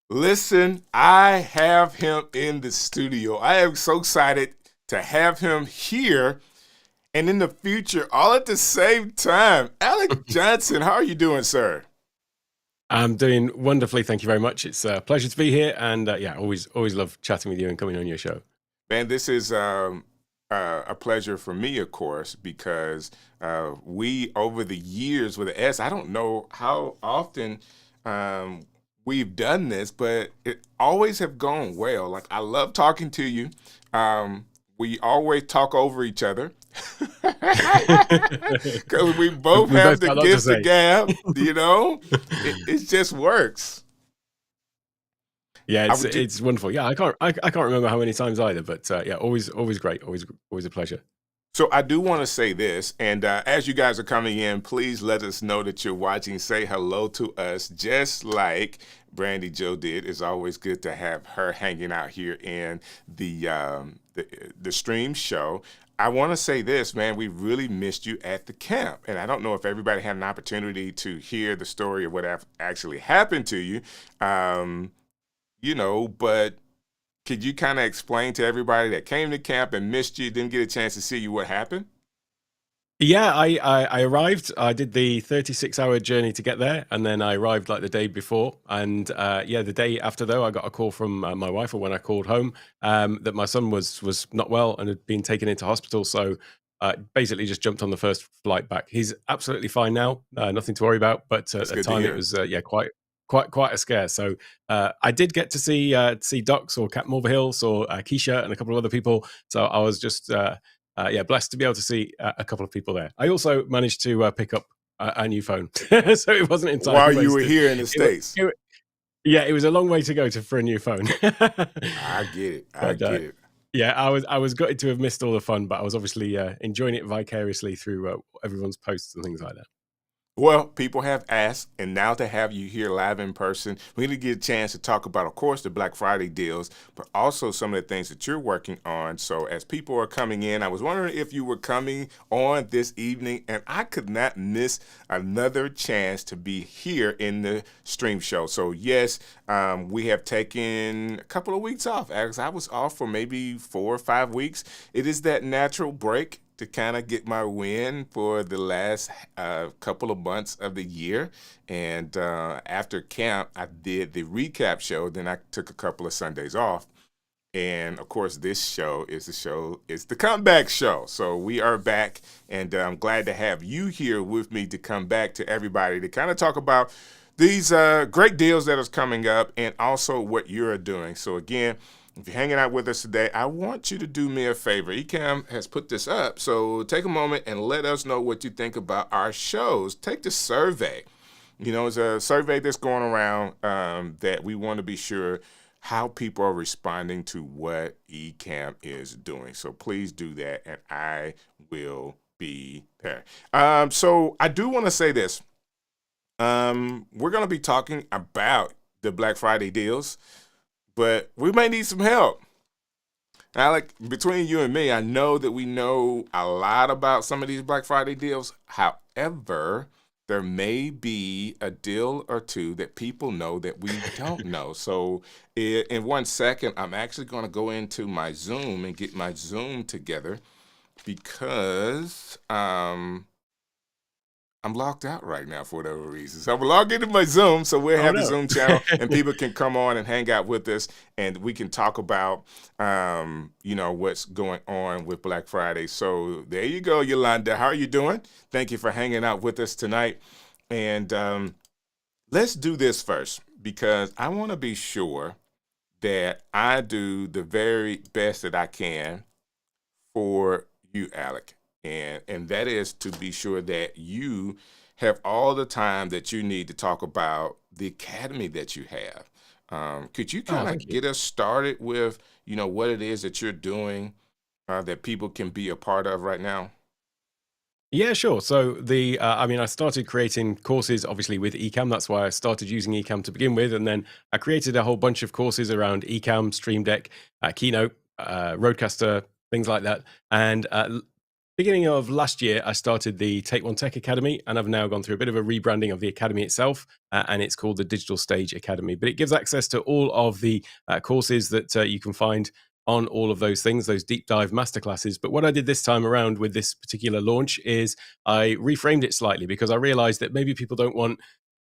Listen, I have him in the studio. I am so excited to have him here and in the future all at the same time. Alec Johnson, how are you doing, sir? I'm doing wonderfully. Thank you very much. It's a pleasure to be here. And yeah, always love chatting with you and coming on your show. Man, this is a pleasure for me, of course, because we, over the years with the S, I don't know how often um, we've done this, but it always have gone well. Like, I love talking to you. We always talk over each other because we both We have both the got a lot to gift of say. gab, it just works. Yeah, I it's would ju- it's wonderful. Yeah, I can't remember how many times either, but yeah, always great. Always a pleasure. So I do want to say this, and as you guys are coming in, please let us know that you're watching. Say hello to us, just like Brandy Joe did. It's always good to have her hanging out here in the stream show. I want to say this, man. We really missed you at the camp, and I don't know if everybody had an opportunity to hear the story of what actually happened to you. Um, but could you kind of explain to everybody that came to camp and missed you, didn't get a chance to see you, what happened? Yeah, I arrived. I did the 36-hour journey to get there, and then I arrived like the day before. And yeah, the day after though, I got a call from my wife, or when I called home, that my son was not well and had been taken into hospital. So basically, just jumped on the first flight back. He's absolutely fine now, nothing to worry about. But at That's the good to time, it hear. was yeah, quite a scare. So I did get to see Docs or Cap Mulvihill or Keisha and a couple of other people. So I was just yeah, blessed to be able to see a couple of people there. I also managed to pick up a new phone, so it wasn't entirely While you were wasted. here in the It, States. it, yeah, it was a long way to go for a new phone, I get it. I but get it. yeah, I was gutted to have missed all the fun, but I was obviously enjoying it vicariously through everyone's posts and things like that. Well, people have asked, and now to have you here live in person, we need to get a chance to talk about, of course, the Black Friday deals, but also some of the things that you're working on. So, as people are coming in, I was wondering if you were coming on this evening, and I could not miss another chance to be here in the stream show. So, yes, we have taken a couple of weeks off. As I was off for maybe 4 or 5 weeks. It is that natural break to kind of get my win for the last couple of months of the year. And after camp, I did the recap show. Then I took a couple of Sundays off. And of course, this show is the comeback show. So we are back, and I'm glad to have you here with me to come back to everybody to kind of talk about these great deals that is coming up and also what you're doing. So again, if you're hanging out with us today, I want you to do me a favor. Ecamm has put this up, so take a moment and let us know what you think about our shows. Take the survey. It's a survey that's going around that we want to be sure how people are responding to what Ecamm is doing. So please do that, and I will be there. So I do want to say this. We're going to be talking about the Black Friday deals, but we may need some help. Alec, between you and me, I know that we know a lot about some of these Black Friday deals. However, there may be a deal or two that people know that we don't know. So, in 1 second, I'm actually going to go into my Zoom and get my Zoom together because I'm locked out right now for whatever reason. So I'm log into my Zoom, so we'll Oh have the no. Zoom channel, and people can come on and hang out with us, and we can talk about, what's going on with Black Friday. So there you go, Yolanda. How are you doing? Thank you for hanging out with us tonight. And let's do this first because I want to be sure that I do the very best that I can for you, Alec. And that is to be sure that you have all the time that you need to talk about the academy that you have. Could you Oh, kind thank of you. get us started with, what it is that you're doing that people can be a part of right now? Yeah, sure. So I mean, I started creating courses obviously with Ecamm. That's why I started using Ecamm to begin with, and then I created a whole bunch of courses around Ecamm, Stream Deck, Keynote, Rodecaster, things like that. And Beginning of last year, I started the Take One Tech Academy, and I've now gone through a bit of a rebranding of the academy itself, and it's called the Digital Stage Academy. But it gives access to all of the courses that you can find on all of those things, those deep dive masterclasses. But what I did this time around with this particular launch is I reframed it slightly because I realized that maybe people don't want,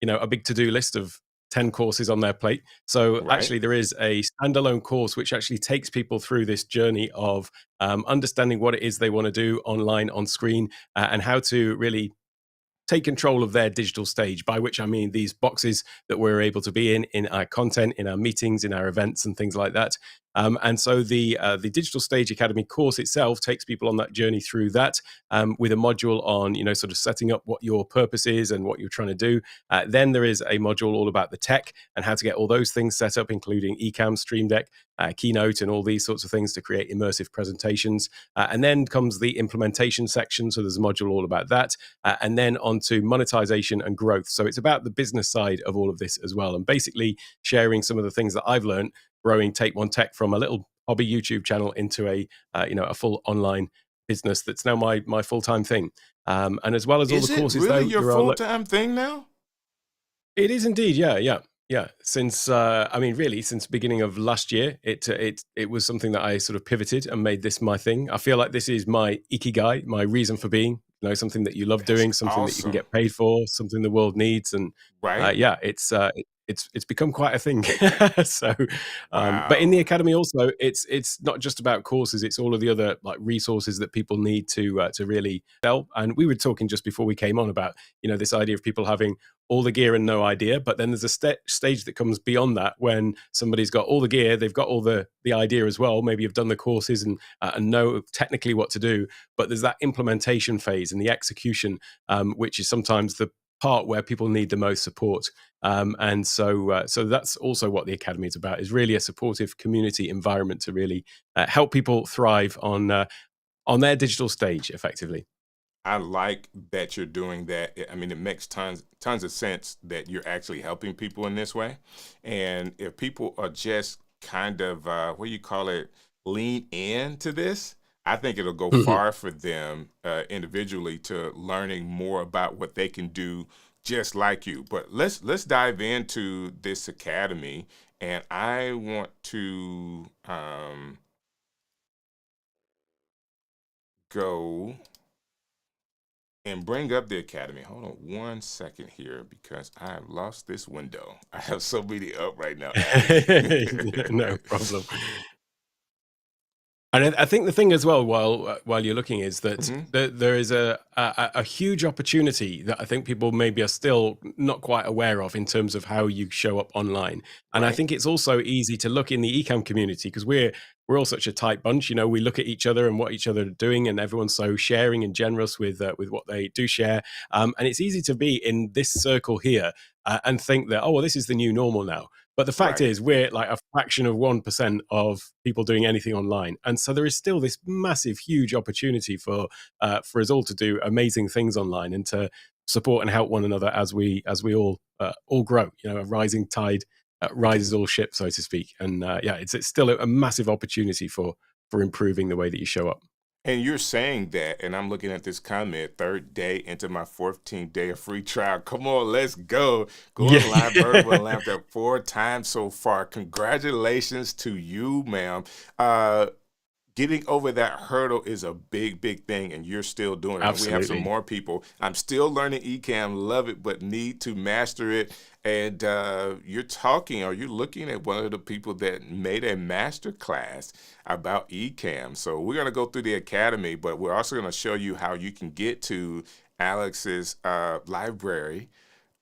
a big to-do list of 10 courses on their plate. So Right. actually there is a standalone course which actually takes people through this journey of understanding what it is they want to do online on screen, and how to really take control of their digital stage, by which I mean these boxes that we're able to be in our content, in our meetings, in our events, and things like that. And so the Digital Stage Academy course itself takes people on that journey through that, with a module on sort of setting up what your purpose is and what you're trying to do. Then there is a module all about the tech and how to get all those things set up, including Ecamm, Stream Deck, Keynote, and all these sorts of things to create immersive presentations. And then comes the implementation section. So there's a module all about that. And then onto monetization and growth. So it's about the business side of all of this as well. And basically sharing some of the things that I've learned growing Take One Tech from a little hobby YouTube channel into a full online business that's now my full-time thing. And as well as all the Is it courses, really though, your there are full-time thing now? it is indeed, yeah, yeah, yeah. Since I mean, really, since beginning of last year, it was something that I sort of pivoted and made this my thing. I feel like this is my ikigai, my reason for being. Something that you love That's doing, something that you can awesome. get paid for, something the world needs, and Right? yeah, it's become quite a thing. So, but in Wow. the academy also, it's not just about courses; it's all of the other like resources that people need to really sell. And we were talking just before we came on about this idea of people having all the gear and no idea, but then there's a stage that comes beyond that when somebody's got all the gear, they've got all the idea as well. Maybe you've done the courses and know technically what to do, but there's that implementation phase and the execution, which is sometimes the part where people need the most support. And so that's also what the academy is about, is really a supportive community environment to really help people thrive on their digital stage effectively. I like that you're doing that. I mean, it makes tons of sense that you're actually helping people in this way. And if people are just kind of what do you call it, lean into this, I think it'll go far for them individually to learning more about what they can do just like you. But let's dive into this academy, and I want to go and bring up the academy. Hold on 1 second here because I have lost this window. I have so many up right now, Alex. No problem. And I think the thing as well, while you're looking, is that Mhm. there is a huge opportunity that I think people maybe are still not quite aware of in terms of how you show up online. And I Right, think it's also easy to look in the Ecamm community because we're all such a tight bunch. We look at each other and what each other are doing, and everyone's so sharing and generous with what they do share. And it's easy to be in this circle here and think that, oh well, this is the new normal now. But the fact right. is, we're like a fraction of 1% of people doing anything online, and so there is still this massive, huge opportunity for us all to do amazing things online and to support and help one another as we all grow. A rising tide Okay. rises all ships, so to speak. And yeah, it's still a massive opportunity for improving the way that you show up. And you're saying that, and I'm looking at this comment, third day into my 14th day of free trial. Come on, let's go. Going live Yeah, verbal and laughter 4 times so far. Congratulations to you, ma'am. Uh, Getting over that hurdle is a big, big thing, and you're still doing it. And we have some absolutely. more people. I'm still learning Ecamm, love it, but need to master it. And you're talking, or you're looking at one of the people that made a master class about Ecamm. So we're going to go through the academy, but we're also going to show you how you can get to Alex's library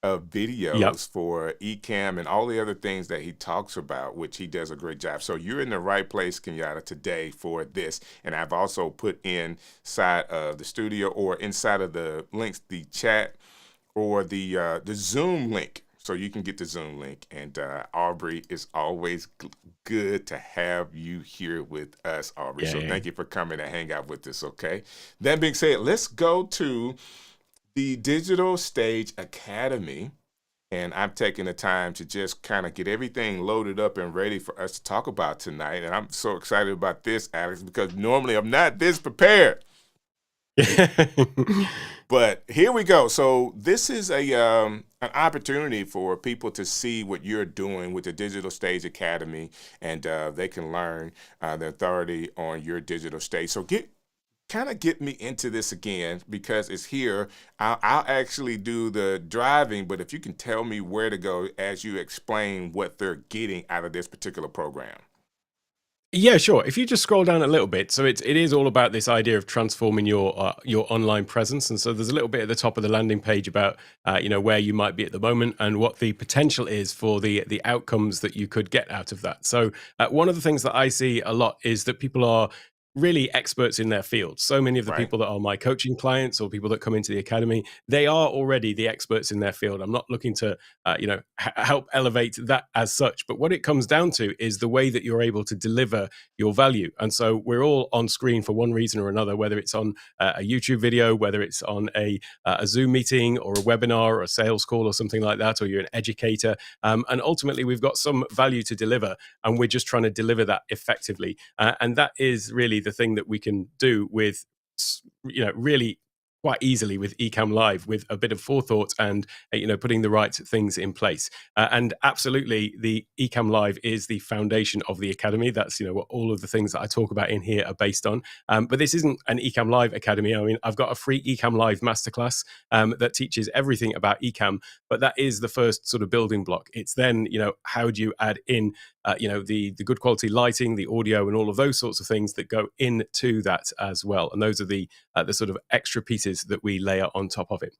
of Yep. videos for Ecamm and all the other things that he talks about, which he does a great job. So you're in the right place, Kenyatta, today for this. And I've also put inside of the studio or inside of the links, the chat or the Zoom link. So you can get the Zoom link. And Aubrey, is always good to have you here with us, Aubrey. Yeah, So yeah. thank you for coming to hang out with us, okay? That being said, let's go to the Digital Stage Academy. And I'm taking the time to just kind of get everything loaded up and ready for us to talk about tonight. And I'm so excited about this, Alex, because normally I'm not this prepared. But here we go. So this is a an opportunity for people to see what you're doing with the Digital Stage Academy, and they can learn the authority on your digital stage. So get me into this again because it's here. I'll actually do the driving, but if you can tell me where to go as you explain what they're getting out of this particular program. Yeah, sure. If you just scroll down a little bit, so it is all about this idea of transforming your online presence, and so there's a little bit at the top of the landing page about where you might be at the moment and what the potential is for the outcomes that you could get out of that. So one of the things that I see a lot is that people are really experts in their field. So many of the Right. people that are my coaching clients or people that come into the academy, they are already the experts in their field. I'm not looking to help elevate that as such, but what it comes down to is the way that you're able to deliver your value. And so we're all on screen for one reason or another, whether it's on a YouTube video, whether it's on a Zoom meeting or a webinar or a sales call or something like that, or you're an educator. And ultimately, we've got some value to deliver, and we're just trying to deliver that effectively. And that is really the thing that we can do with, really quite easily with Ecamm Live, with a bit of forethought and putting the right things in place. And absolutely, the Ecamm Live is the foundation of the academy. That's what all of the things that I talk about in here are based on. But this isn't an Ecamm Live academy. I mean, I've got a free Ecamm Live masterclass that teaches everything about Ecamm, but that is the first sort of building block. It's then how do you add in the good quality lighting, the audio, and all of those sorts of things that go into that as well. And those are the sort of extra pieces that we layer on top of it.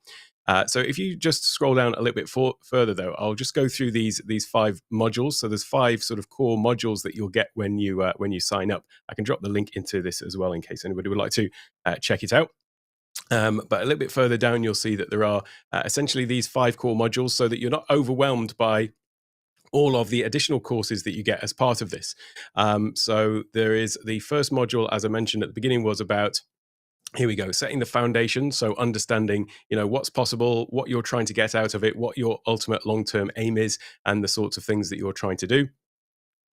So if you just scroll down a little bit further, though, I'll just go through these 5 modules. So there's 5 sort of core modules that you'll get when you sign up. I can drop the link into this as well in case anybody would like to check it out. But a little bit further down, you'll see that there are essentially these 5 core modules, so that you're not overwhelmed by all of the additional courses that you get as part of this. So there is the first module, as I mentioned at the beginning, was about, here we go, setting the foundation. So understanding, what's possible, what you're trying to get out of it, what your ultimate long-term aim is, and the sorts of things that you're trying to do.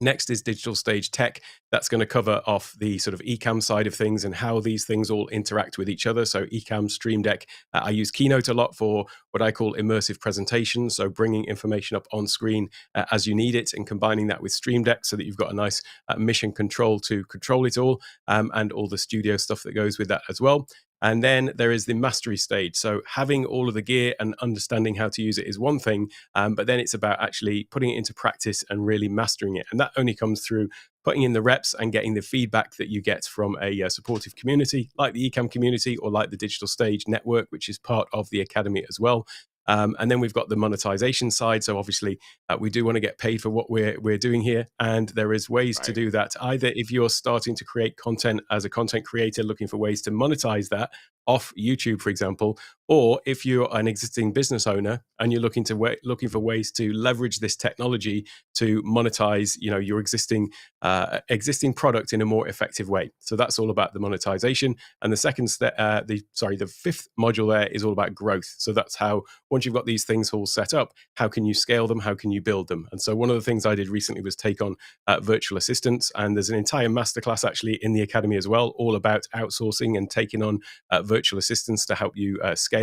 Next is digital stage tech. That's going to cover off the sort of Ecamm side of things and how these things all interact with each other. So Ecamm, Stream Deck. I use Keynote a lot for what I call immersive presentations. So bringing information up on screen as you need it, and combining that with Stream Deck so that you've got a nice mission control to control it all, and all the studio stuff that goes with that as well. And then there is the mastery stage. So having all of the gear and understanding how to use it is one thing, but then it's about actually putting it into practice and really mastering it. And that only comes through putting in the reps and getting the feedback that you get from a supportive community like the Ecamm community, or like the Digital Stage Network, which is part of the academy as well. And then we've got the monetization side. So obviously, we do want to get paid for what we're doing here, and there is ways to Right. do that. Either if you're starting to create content as a content creator, looking for ways to monetize that off YouTube, for example, or if you're an existing business owner and you're looking for ways to leverage this technology to monetize, your existing product in a more effective way. So that's all about the monetization. And the second step, the fifth module there is all about growth. So that's how, once you've got these things all set up, how can you scale them? How can you build them? And so one of the things I did recently was take on virtual assistants, and there's an entire masterclass actually in the academy as well, all about outsourcing and taking on virtual assistants to help you scale.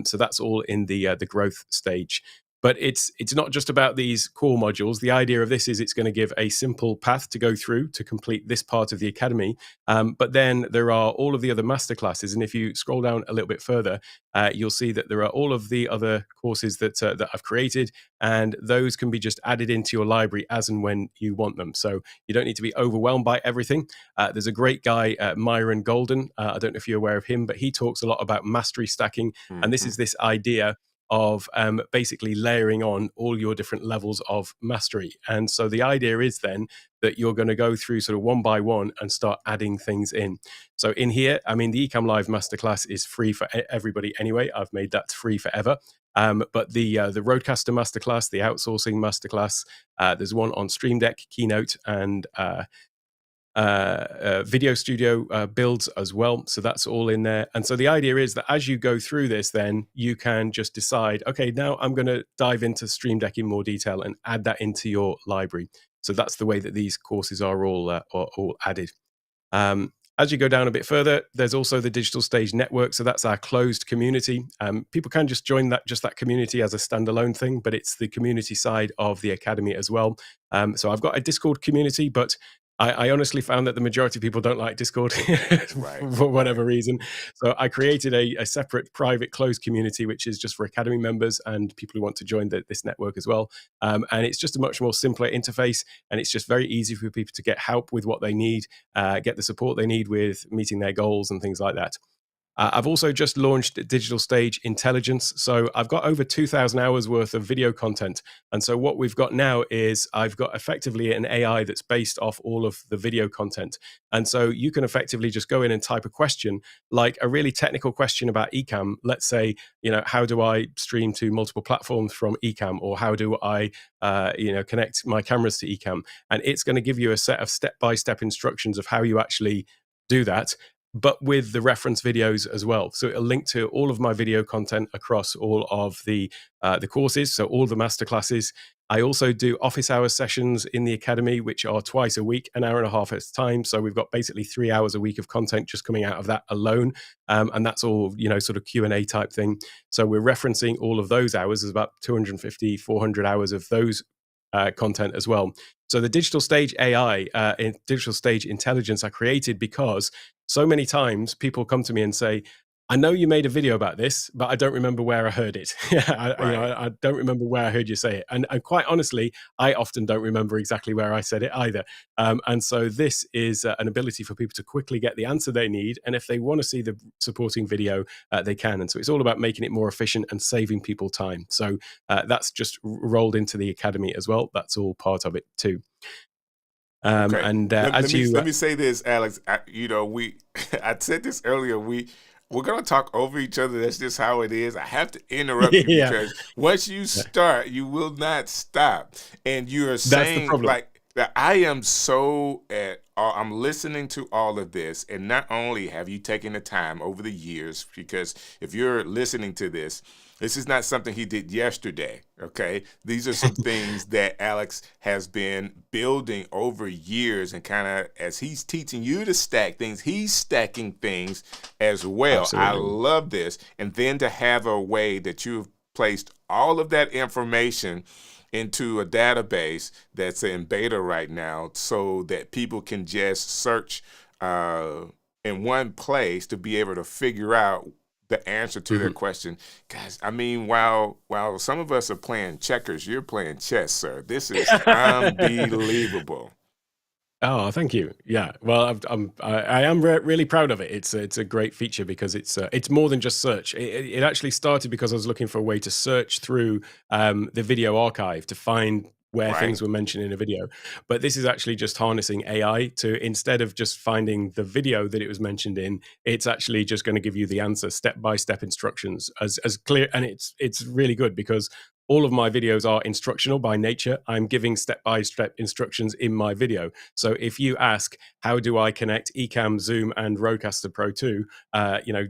So that's all in the growth stage. But it's not just about these core modules. The idea of this is it's going to give a simple path to go through to complete this part of the academy. But then there are all of the other masterclasses. And if you scroll down a little bit further, you'll see that there are all of the other courses that I've created, and those can be just added into your library as and when you want them. So you don't need to be overwhelmed by everything. There's a great guy, Myron Golden. I don't know if you're aware of him, but he talks a lot about mastery stacking. And this Hmm. is this idea of basically layering on all your different levels of mastery. And so the idea is then that you're going to go through sort of one by one and start adding things in. So in here, I mean, the Ecamm Live Masterclass is free for everybody anyway. I've made that free forever. But the Rodecaster Masterclass, the outsourcing masterclass, there's one on Stream Deck, Keynote, and video studio builds as well. So that's all in there. And so the idea is that as you go through this, then you can just decide, okay, now I'm going to dive into Stream Deck in more detail and add that into your library. So that's the way that these courses are all added. As you go down a bit further, there's also the Digital Stage Network. So that's our closed community. People can just join that community as a standalone thing, but it's the community side of the Academy as well. So I've got a Discord community, but I honestly found that the majority of people don't like Discord for whatever reason. So I created a separate private closed community, which is just for Academy members and people who want to join this network as well. And it's just a much more simpler interface, and it's just very easy for people to get help with what they need, get the support they need with meeting their goals and things like that. I've also just launched Digital Stage Intelligence. So I've got over 2,000 hours worth of video content. And so what we've got now is I've got effectively an AI that's based off all of the video content. And so you can effectively just go in and type a question, like a really technical question about Ecamm. Let's say, how do I stream to multiple platforms from Ecamm? Or how do I, connect my cameras to Ecamm? And it's going to give you a set of step-by-step instructions of how you actually do that, but with the reference videos as well. So it'll link to all of my video content across all of the courses, so all the masterclasses. I also do office hours sessions in the Academy, which are twice a week, an hour and a half at a time. So we've got basically 3 hours a week of content just coming out of that alone. And that's all, sort of Q&A type thing. So we're referencing all of those hours. There's about 250, 400 hours of those content as well. So the Digital Stage AI, Digital Stage Intelligence, I created because so many times people come to me and say, I know you made a video about this, but I don't remember where I heard it. I don't remember where I heard you say it. And quite honestly, I often don't remember exactly where I said it either. And so this is an ability for people to quickly get the answer they need. And if they want to see the supporting video, they can. And so it's all about making it more efficient and saving people time. So that's just rolled into the Academy as well. That's all part of it too. Okay. And let me say this, Alex. I said this earlier. We're gonna talk over each other. That's just how it is. I have to interrupt you because once you start, you will not stop. And you are saying like that. I am so I'm listening to all of this, and not only have you taken the time over the years, because if you're listening to this. This is not something he did yesterday, okay? These are some things that Alex has been building over years, and kind of as he's teaching you to stack things, he's stacking things as well. Absolutely. I love this. And then to have a way that you've placed all of that information into a database that's in beta right now so that people can just search in one place to be able to figure out the answer to their question. Guys, I mean, while some of us are playing checkers, you're playing chess, sir. This is unbelievable. Oh, thank you. Yeah, well, I am really proud of it. It's a great feature because it's more than just search. It actually started because I was looking for a way to search through the video archive to find where things were mentioned in a video. But this is actually just harnessing AI to, instead of just finding the video that it was mentioned in, it's actually just going to give you the answer, step-by-step instructions as clear. And it's really good because all of my videos are instructional by nature. I'm giving step-by-step instructions in my video. So if you ask, how do I connect Ecamm, Zoom, and Rodecaster Pro 2,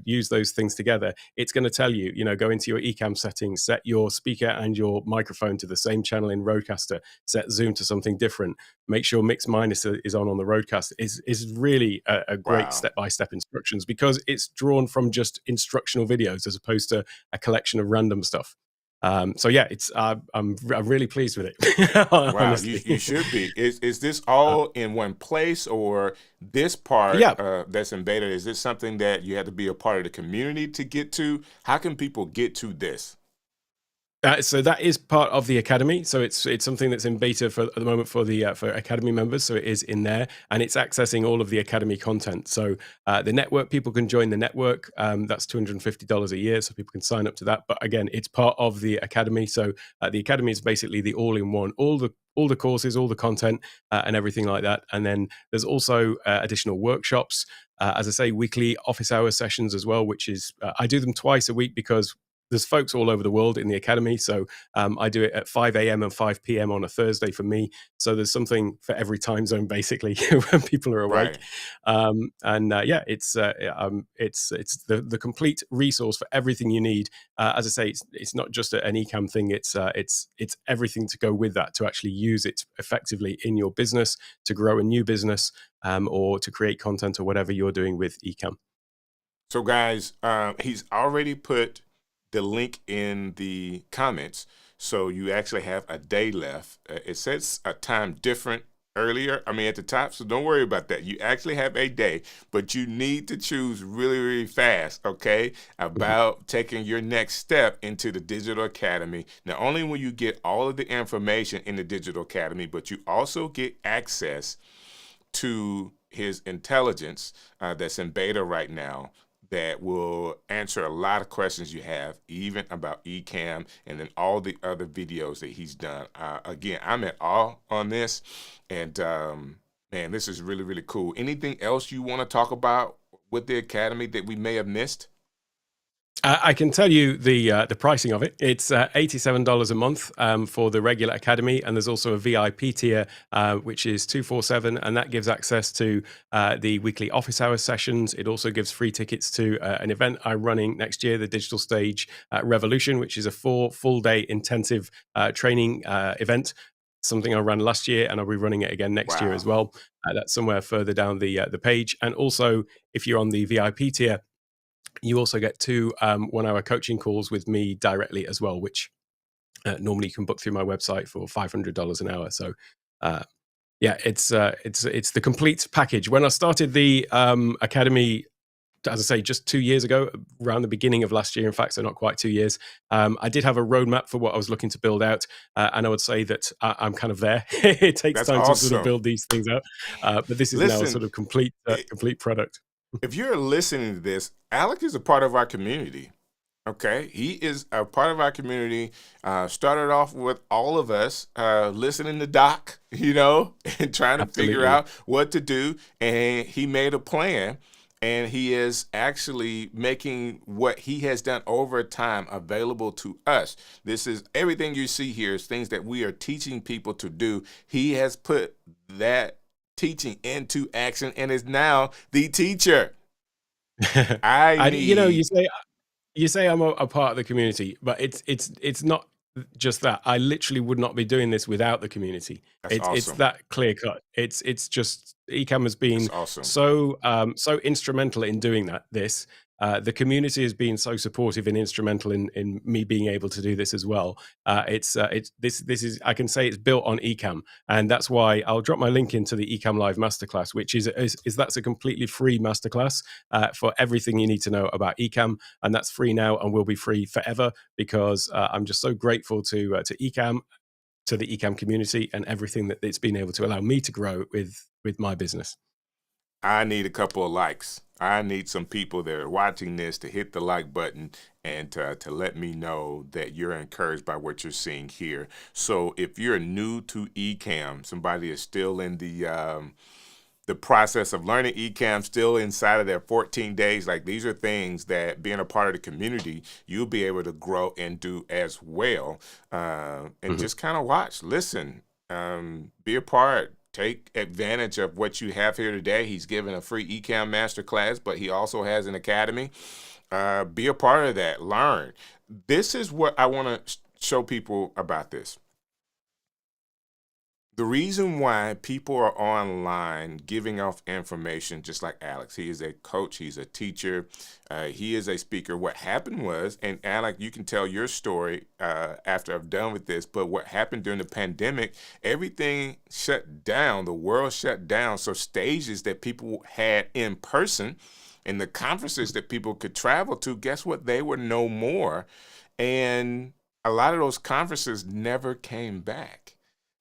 use those things together, it's going to tell you, go into your Ecamm settings, set your speaker and your microphone to the same channel in Rodecaster, set Zoom to something different, make sure mix minus is on the Rodecaster. Is really a great step-by-step instructions because it's drawn from just instructional videos as opposed to a collection of random stuff. So yeah, I'm really pleased with it. Wow, you should be. Is this all in one place, or this part that's in beta? Is this something that you have to be a part of the community to get to? How can people get to this? So that is part of the Academy. So it's something that's in beta at the moment for Academy members. So it is in there, and it's accessing all of the Academy content. So the network, people can join the network. That's $250 a year, so people can sign up to that. But again, it's part of the Academy. So the Academy is basically the all-in-one, all the courses, all the content, and everything like that. And then there's also additional workshops. As I say, weekly office hour sessions as well, which is I do them twice a week because there's folks all over the world in the academy. So I do it at 5 a.m. and 5 p.m. on a Thursday for me. So there's something for every time zone, basically, when people are awake. Right. Yeah, it's the complete resource for everything you need. As I say, it's not just an Ecamm thing. It's everything to go with that to actually use it effectively in your business, to grow a new business, or to create content or whatever you're doing with Ecamm. So, guys, he's already put the link in the comments. So you actually have a day left. It says a time different earlier, at the top. So don't worry about that. You actually have a day, but you need to choose really, really fast, okay, about taking your next step into the Digital Academy. Not only will you get all of the information in the Digital Academy, but you also get access to his intelligence that's in beta right now, that will answer a lot of questions you have, even about Ecamm, and then all the other videos that he's done. Again, I'm at awe on this, and man, this is really, really cool. Anything else you want to talk about with the Academy that we may have missed? I can tell you the pricing of it. It's $87 a month for the regular academy, and there's also a VIP tier, which is $247, and that gives access to the weekly office hours sessions. It also gives free tickets to an event I'm running next year, the Digital Stage Revolution, which is a 4 full-day intensive training event. Something I ran last year, and I'll be running it again next year as well. That's somewhere further down the page. And also, if you're on the VIP tier, you also get 2 1-hour coaching calls with me directly as well, which normally you can book through my website for $500 an hour. So yeah, it's the complete package. When I started the academy, as I say, just 2 years ago, around the beginning of last year, in fact, so not quite 2 years, I did have a roadmap for what I was looking to build out, and I would say that I'm kind of there. It takes That's time awesome. to sort of build these things out, but this is now a sort of complete product. If you're listening to this, Alec is a part of our community. Okay, he is a part of our community. Started off with all of us listening to Doc, and trying to figure out what to do. And he made a plan, and he is actually making what he has done over time available to us. This is everything you see here is things that we are teaching people to do. He has put that teaching into action and is now the teacher. You say I'm a part of the community, but it's not just that. I literally would not be doing this without the community. That's awesome. It's that clear cut. It's just Ecamm has been awesome. so instrumental in doing that. The community has been so supportive and instrumental in me being able to do this as well. This is, I can say, it's built on Ecamm, and that's why I'll drop my link into the Ecamm Live Masterclass, which is that's a completely free masterclass for everything you need to know about Ecamm, and that's free now and will be free forever, because I'm just so grateful to Ecamm, to the Ecamm community, and everything that it's been able to allow me to grow with my business. I need a couple of likes. I need some people that are watching this to hit the like button and to let me know that you're encouraged by what you're seeing here. So if you're new to Ecamm, somebody is still in the process of learning Ecamm, still inside of their 14 days, like, these are things that, being a part of the community, you'll be able to grow and do as well. And just kind of watch, listen, be a part. Take advantage of what you have here today. He's giving a free Ecamm masterclass, but he also has an academy. Be a part of that. Learn. This is what I want to show people about this. The reason why people are online giving off information, just like Alex, he is a coach, he's a teacher, he is a speaker. What happened was, and Alec, you can tell your story after I'm done with this, but what happened during the pandemic, everything shut down, the world shut down. So stages that people had in person and the conferences that people could travel to, guess what? They were no more. And a lot of those conferences never came back.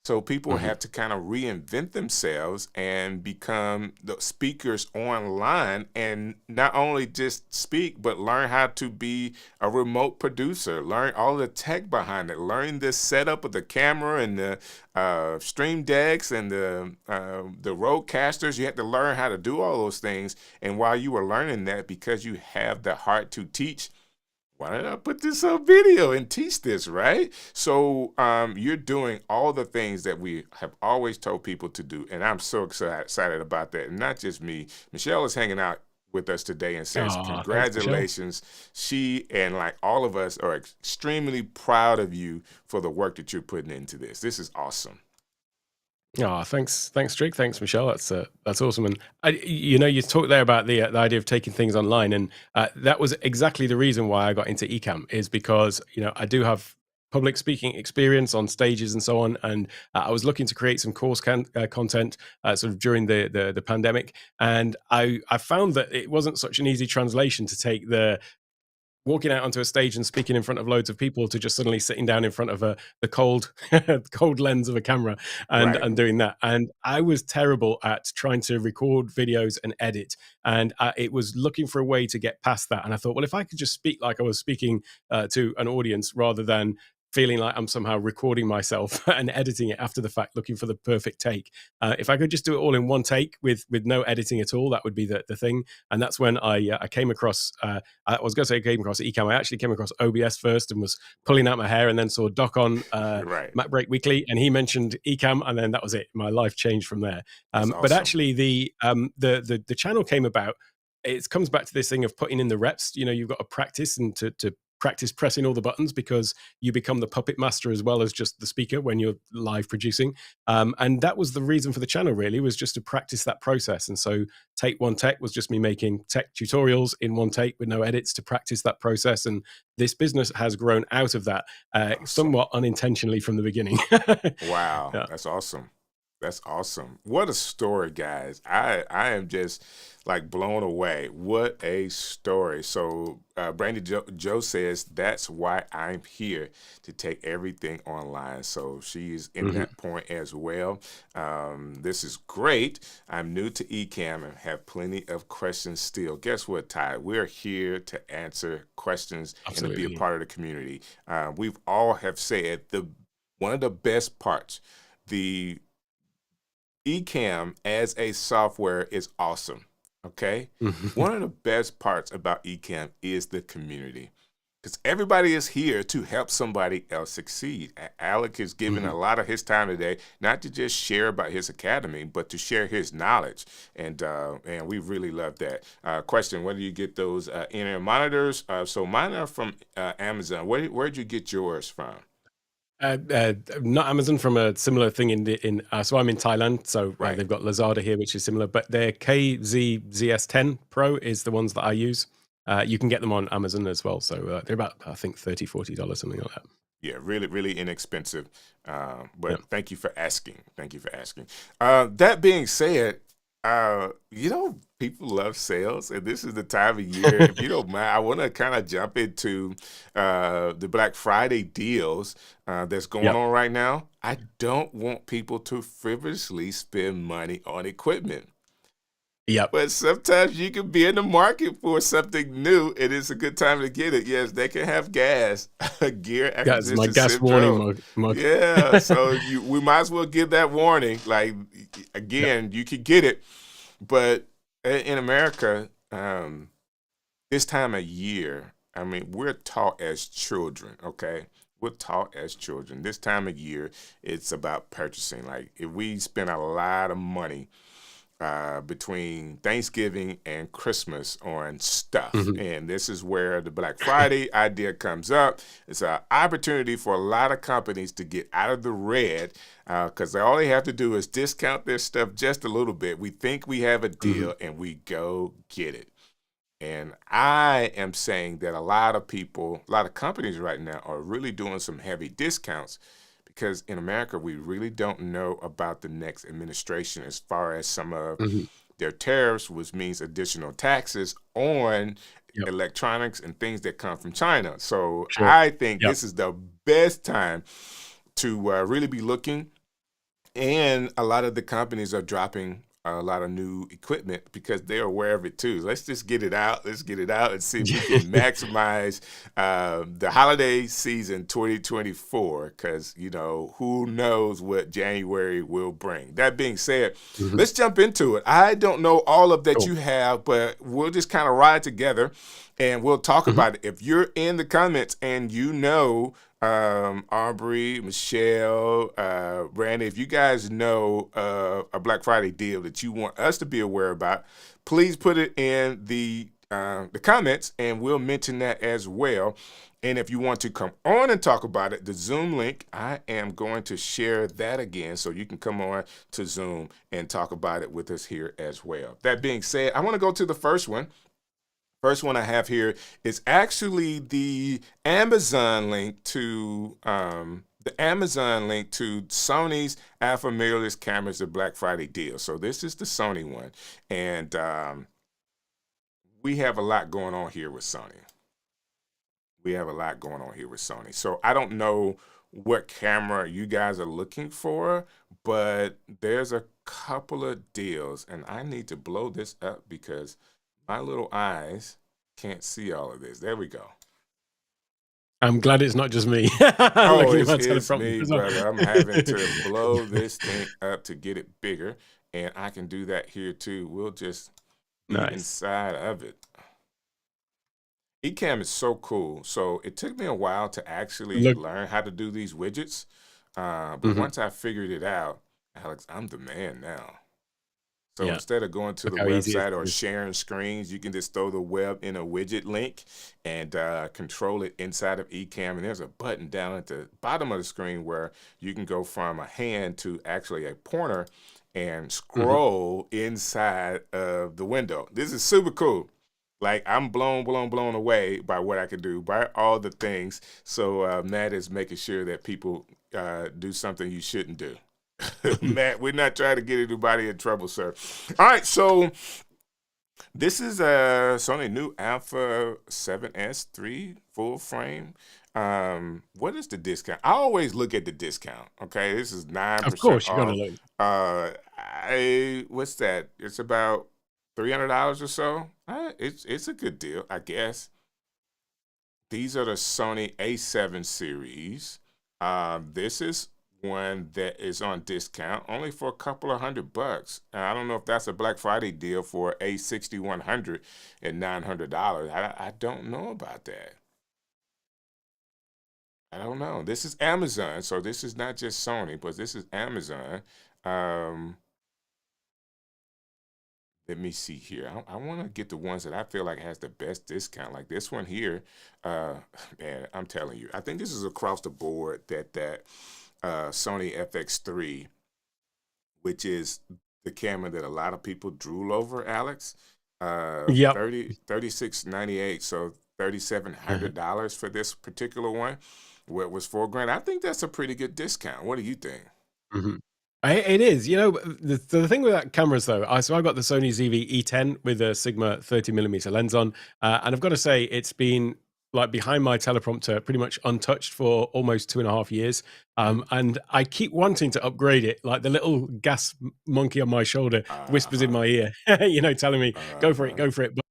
So people have to kind of reinvent themselves and become the speakers online, and not only just speak, but learn how to be a remote producer, learn all the tech behind it, learn the setup of the camera and the stream decks and the roadcasters. You have to learn how to do all those things. And while you were learning that, because you have the heart to teach, why don't I put this on video and teach this, right? So you're doing all the things that we have always told people to do, and I'm so excited about that. And not just me. Michelle is hanging out with us today and says, Oh, thanks, Michelle. congratulations. She and like all of us are extremely proud of you for the work that you're putting into this. This is awesome. Oh, thanks, Strick. Thanks, Michelle. That's awesome. And you talked there about the idea of taking things online, and that was exactly the reason why I got into Ecamm, is because I do have public speaking experience on stages and so on, and I was looking to create some course content sort of during the pandemic, and I found that it wasn't such an easy translation to take the walking out onto a stage and speaking in front of loads of people to just suddenly sitting down in front of the cold cold lens of a camera and Right. doing that. And I was terrible at trying to record videos and edit, and it was looking for a way to get past that. And I thought, well, if I could just speak like I was speaking to an audience rather than feeling like I'm somehow recording myself and editing it after the fact, looking for the perfect take. If I could just do it all in one take with no editing at all, that would be the thing. And that's when I came across, I was going to say I came across Ecamm. I actually came across OBS first and was pulling out my hair, and then saw Doc on Right. Mac Break Weekly, and he mentioned Ecamm, and then that was it. My life changed from there. That's But awesome. actually, the channel came about. It comes back to this thing of putting in the reps. You've got to practice and to practice pressing all the buttons, because you become the puppet master as well as just the speaker when you're live producing. And that was the reason for the channel, really, was just to practice that process. And so Take One Tech was just me making tech tutorials in one take with no edits to practice that process. And this business has grown out of that somewhat unintentionally from the beginning. Wow, Yeah. that's awesome. That's awesome. What a story, guys. I am just like blown away. What a story. So Brandy Joe says, that's why I'm here, to take everything online. So she's in Mhm. that point as well. This is great. I'm new to Ecamm and have plenty of questions still. Guess what, Ty? We're here to answer questions and to be a Absolutely. part of the community. We've all have said one of the best parts, the Ecamm as a software is awesome. Okay. One of the best parts about Ecamm is the community, because everybody is here to help somebody else succeed. Alec is giving a lot of his time today, not to just share about his academy, but to share his knowledge. And we really love that. Question, where do you get those in-ear monitors? So mine are from Amazon. Where'd you get yours from? Not Amazon, from a similar thing so I'm in Thailand, so Right. they've got Lazada here, which is similar, but their KZ-ZS10 Pro is the ones that I use. You can get them on Amazon as well, so they're about, I think, $30-$40, something like that. Yeah, really, really inexpensive. Yeah. But thank you for asking. Thank you for asking. That being said, people love sales, and this is the time of year. If you don't mind, I want to kind of jump into the Black Friday deals that's going Yep. on right now. I don't want people to frivolously spend money on equipment. Yep. But sometimes you can be in the market for something new, and it's a good time to get it. Yes, they can have gear That's my acquisition gas warning syndrome. mug. Yeah, so we might as well give that warning. Like, Yep. again, you can get it, but in America, this time of year, I mean, we're taught as children, okay? We're taught as children. This time of year, it's about purchasing. Like, if we spend a lot of money between Thanksgiving and Christmas on stuff. Mhm. And this is where the Black Friday idea comes up. It's an opportunity for a lot of companies to get out of the red, because all they have to do is discount their stuff just a little bit. We think we have a deal, and we go get it. And I am saying that a lot of people, a lot of companies right now are really doing some heavy discounts, because in America, we really don't know about the next administration as far as some of Mhm. their tariffs, which means additional taxes on Yep. electronics and things that come from China. So Sure. I think Yep. this is the best time to really be looking. And a lot of the companies are dropping a lot of new equipment because they're aware of it too. Let's just get it out. Let's get it out and see if we can maximize the holiday season 2024 because, you know, who knows what January will bring. That being said, let's jump into it. I don't know all of that Cool. you have, but we'll just kind of ride together and we'll talk about it. If you're in the comments and you know Aubrey, Michelle, Randy, if you guys know a Black Friday deal that you want us to be aware about, please put it in the comments and we'll mention that as well. And if you want to come on and talk about it, the Zoom link, I am going to share that again so you can come on to Zoom and talk about it with us here as well. That being said, I want to go to the first one. First one I have here is actually the Amazon link to Sony's alpha mirrorless cameras, the Black Friday deal. So this is the Sony one, and we have a lot going on here with Sony. So I don't know what camera you guys are looking for, but there's a couple of deals, and I need to blow this up because my little eyes can't see all of this. There we go. I'm glad it's not just me. Oh, it's me, brother. I'm having to blow this thing up to get it bigger, and I can do that here too. We'll just be inside of it. Ecamm is so cool. So it took me a while to actually learn how to do these widgets, but once I figured it out, Alex, I'm the man now. So instead of going to the website or sharing screens, you can just throw the web in a widget link and control it inside of Ecamm. And there's a button down at the bottom of the screen where you can go from a hand to actually a pointer and scroll inside of the window. This is super cool. Like, I'm blown away by what I can do, by all the things. So Matt is making sure that people do something you shouldn't do. Matt, we're not trying to get anybody in trouble, sir. All right, so this is a Sony new Alpha 7S 3 full frame. What is the discount? I always look at the discount. Okay, this is 9% Of course, you off. gotta look. What's that? It's about $300 or so. It's a good deal, I guess. These are the Sony A7 series. This is one that is on discount only for a couple of $100. I don't know if that's a Black Friday deal for A6100 at $900. I don't know about that. I don't know. This is Amazon, so this is not just Sony, but this is Amazon. Let me see here. I want to get the ones that I feel like has the best discount. Like this one here, man, I'm telling you. I think this is across the board that Sony FX3, which is the camera that a lot of people drool over, Alex. Yep. $36.98, so $3,700 for this particular one, where it was $4,000. I think that's a pretty good discount. What do you think? It is. You know, the thing with that cameras though, so I've got the Sony ZV-E10 with a Sigma 30mm lens on, and I've got to say it's been like behind my teleprompter pretty much untouched for almost 2.5 years, and I keep wanting to upgrade it. Like the little gas monkey on my shoulder whispers in my ear, you know, telling me go for it, but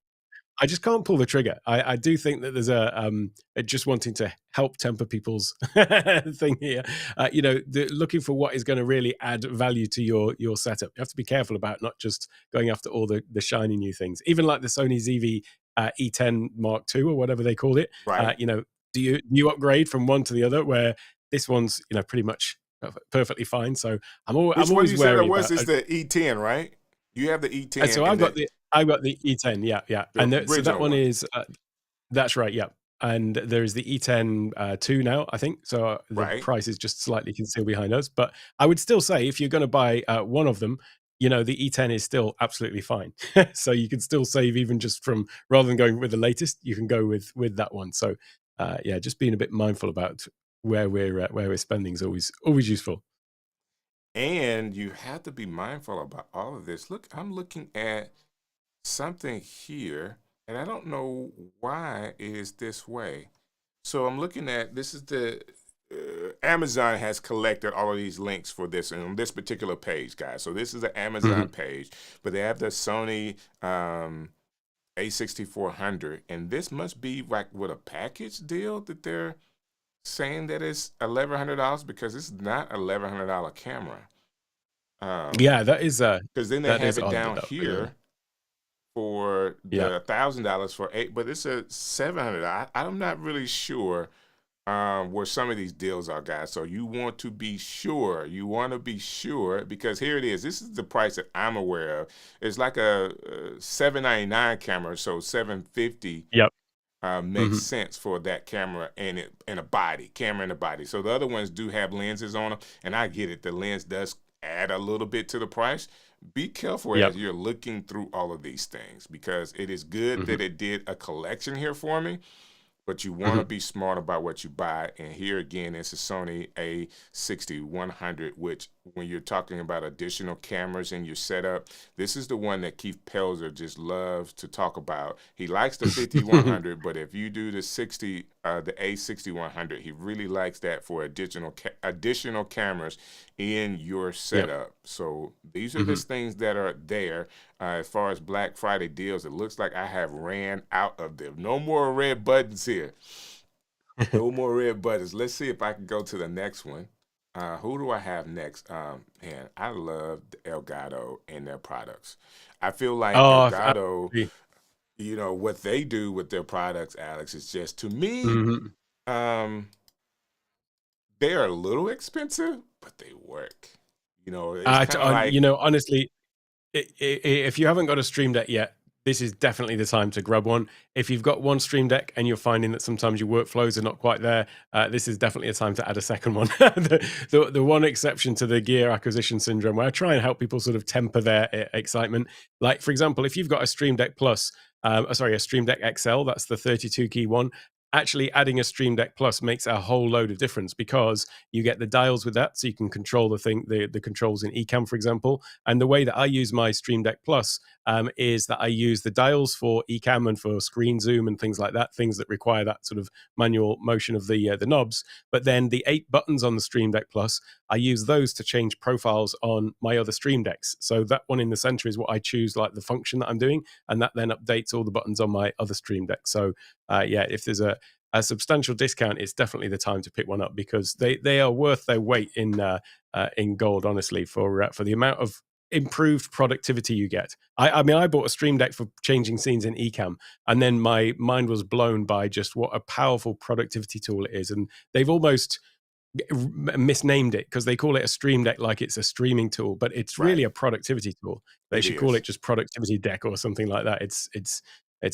I just can't pull the trigger. I do think that there's a just wanting to help temper people's thing here. You know, looking for what is going to really add value to your setup. You have to be careful about not just going after all the shiny new things. Even like the Sony ZV E10 Mark II or whatever they called it. Right. You know, do you upgrade from one to the other? Where this one's, you know, pretty much perfectly fine. So I'm always wary. Which one is the E10, right? You have the E10. So I've got the E10, yeah. And so that one is, that's right, yeah. And there is the E10 2 now, I think. So the price is just slightly concealed behind us. But I would still say if you're going to buy one of them, you know, the E10 is still absolutely fine. So you can still save even just from, rather than going with the latest, you can go with that one. So yeah, just being a bit mindful about where we're spending is always useful. And you have to be mindful about all of this. Look, I'm looking at something here, and I don't know why it is this way. So I'm looking at, this is the Amazon has collected all of these links for this and on this particular page, guys. So this is the Amazon Mhm. page, but they have the Sony A6400, and this must be like with a package deal that they're saying that it's $1,100 because it's not $1,100 camera. Yeah, that is Because then they that have is it odd, down that yeah. here for Yeah. the $1,000 for 8, but it's a 700. I'm not really sure where some of these deals are, guys. So you want to be sure. You want to be sure because here it is. This is the price that I'm aware of. It's like a $799 camera, so $750 Yep. makes Mhm. sense for that camera and it in a body, camera in a body. So the other ones do have lenses on them, and I get it. The lens does add a little bit to the price. Be careful Yep. as you're looking through all of these things because it is good Mhm. that it did a collection here for me, but you want to Mhm. be smart about what you buy. And here again, it's a Sony A6100, which when you're talking about additional cameras in your setup, this is the one that Keith Pelzer just loves to talk about. He likes the 5100, but if you do the A6100, he really likes that for additional cameras in your Yep. setup. So these are the Mhm. things that are there. As far as Black Friday deals, it looks like I have ran out of them. No more red buttons here. No more red buttons. Let's see if I can go to the next one. Who do I have next? Man, I love the Elgato and their products. I feel like Oh, Elgato, absolutely. what they do with their products, Alex, is just to me, Mhm. um, they are a little expensive, but they work. It's kind of like You know, honestly, if you haven't got a Stream Deck yet, this is definitely the time to grab one. If you've got one Stream Deck and you're finding that sometimes your workflows are not quite there, this is definitely a time to add a second one. The one exception to the gear acquisition syndrome, where I try and help people sort of temper their excitement. Like, for example, if you've got a Stream Deck Plus, sorry, a Stream Deck XL, that's the 32 key one. Actually, adding a Stream Deck Plus makes a whole load of difference because you get the dials with that, so you can control the controls in Ecamm, for example. And the way that I use my Stream Deck Plus is that I use the dials for Ecamm and for screen zoom and things like that, things that require that sort of manual motion of the knobs. But then the 8 buttons on the Stream Deck Plus, I use those to change profiles on my other Stream Decks. So that one in the center is what I choose, like the function that I'm doing, and that then updates all the buttons on my other Stream Deck. So yeah, if there's a substantial discount, it's definitely the time to pick one up because they are worth their weight in gold, honestly, for the amount of improved productivity you get. I mean, I bought a Stream Deck for changing scenes in Ecamm, and then my mind was blown by just what a powerful productivity tool it is. And they've almost misnamed it because they call it a Stream Deck like it's a streaming tool, but it's really right. a productivity tool. They It should call is. it just Productivity Deck or something like that. It's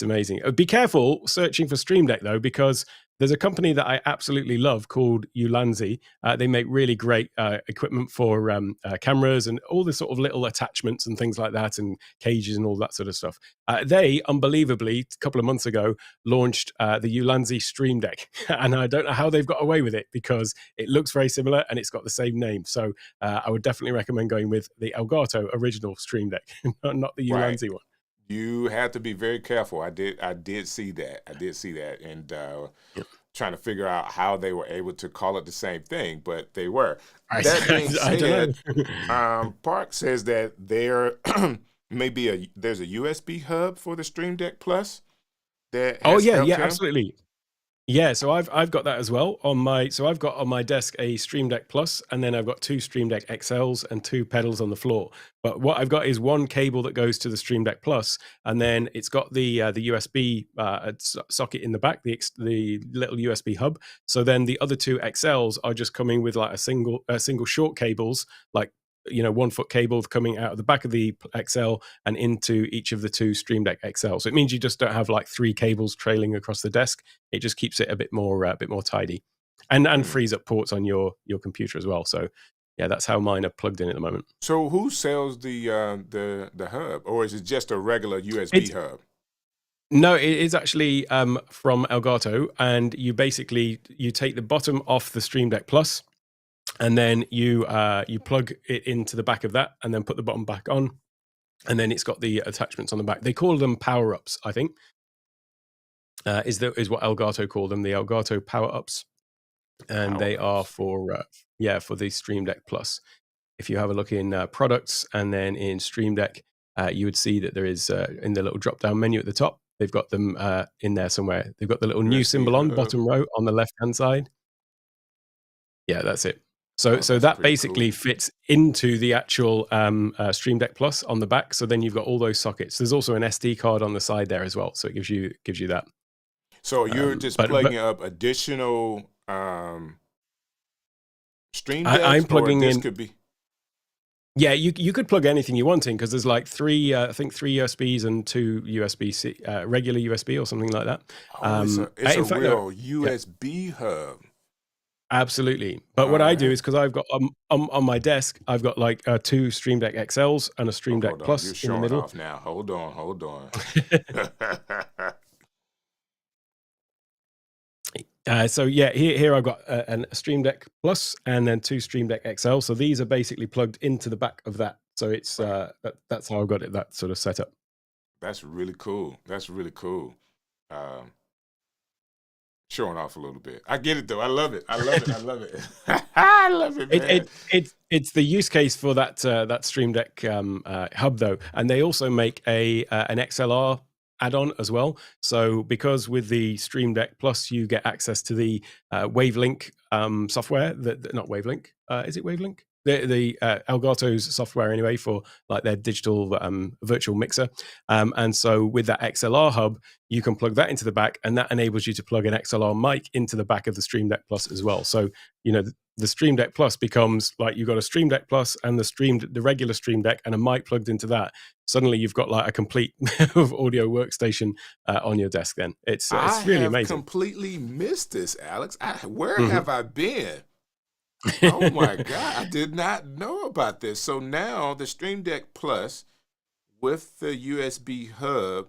amazing. Be careful searching for Stream Deck though, because there's a company that I absolutely love called Ulanzi. They make really great equipment for cameras and all the sort of little attachments and things like that, and cages and all that sort of stuff. They unbelievably, a couple of months ago, launched the Ulanzi Stream Deck, and I don't know how they've got away with it because it looks very similar and it's got the same name. So I would definitely recommend going with the Elgato original Stream Deck, not the Right. Ulanzi one. You have to be very careful. I did see that. I did see that. And Yep. trying to figure out how they were able to call it the same thing, but they were. I, That being I said, don't know. Park says that there there's a USB hub for the Stream Deck Plus that Oh has yeah, helped yeah, him. absolutely. Yeah, so I've got that as well on my. So I've got on my desk a Stream Deck Plus, and then I've got 2 Stream Deck XLs and 2 pedals on the floor. But what I've got is one cable that goes to the Stream Deck Plus, and then it's got the USB socket in the back, the little USB hub. So then the other 2 XLs are just coming with like a single short cables, like 1 foot cable coming out of the back of the XL and into each of the 2 Stream Deck XL. So it means you just don't have like 3 cables trailing across the desk. It just keeps it a bit more tidy, and Hmm. frees up ports on your computer as well. So yeah, that's how mine are plugged in at the moment. So who sells the hub, or is it just a regular USB It's hub? No, it is actually from Elgato, and you take the bottom off the Stream Deck Plus, and then you plug it into the back of that, and then put the bottom back on, and then it's got the attachments on the back. They call them power ups, I think. Is what Elgato call them, the Elgato power ups. and Power they are mouse. for for the Stream Deck Plus. If you have a look in products and then in Stream Deck, you would see that there is in the little drop down menu at the top. They've got them in there somewhere. They've got the little new USB symbol on hub. bottom row on the left hand side. Yeah, that's it. So, Oh, so that's that pretty basically cool. fits into the actual Stream Deck Plus on the back. So then you've got all those sockets. There's also an SD card on the side there as well. So it gives you that. So you're just But plugging up additional Stream I'm Decks, or plugging this in. could be. Yeah, you could plug anything you want in because there's like I think three USBs and two USB-C, regular USB or something like that. Oh, it's a In fact, no, real yeah, USB hub. absolutely. But All what I do right. is because I've got on my desk, I've got like two Stream Deck XLs and a Oh, Stream Deck hold on. Plus You're in the showing middle. off now. Hold on. Hold on. So yeah, here I've got a Stream Deck Plus and then two Stream Deck XL. So these are basically plugged into the back of that. So it's Right. that's how I've got it that sort of set up. That's really cool. That's really cool. Um, Showing off a little bit. I get it though. I love it. I love it. I love it. I love it, man. It's the use case for that Stream Deck hub though, and they also make an XLR add-on as well. So because with the Stream Deck Plus you get access to the Wavelink software. Not Wavelink. Is it Wavelink? The Elgato's software anyway for like their digital virtual mixer. And so with that XLR hub, you can plug that into the back, and that enables you to plug an XLR mic into the back of the Stream Deck Plus as well. So the Stream Deck Plus becomes like you've got a Stream Deck Plus and the regular Stream Deck and a mic plugged into that. Suddenly you've got like a complete audio workstation on your desk. Then it's I really have amazing. completely missed this, Alex. Where Mhm. have I been? Oh my God, I did not know about this. So now the Stream Deck Plus with the USB hub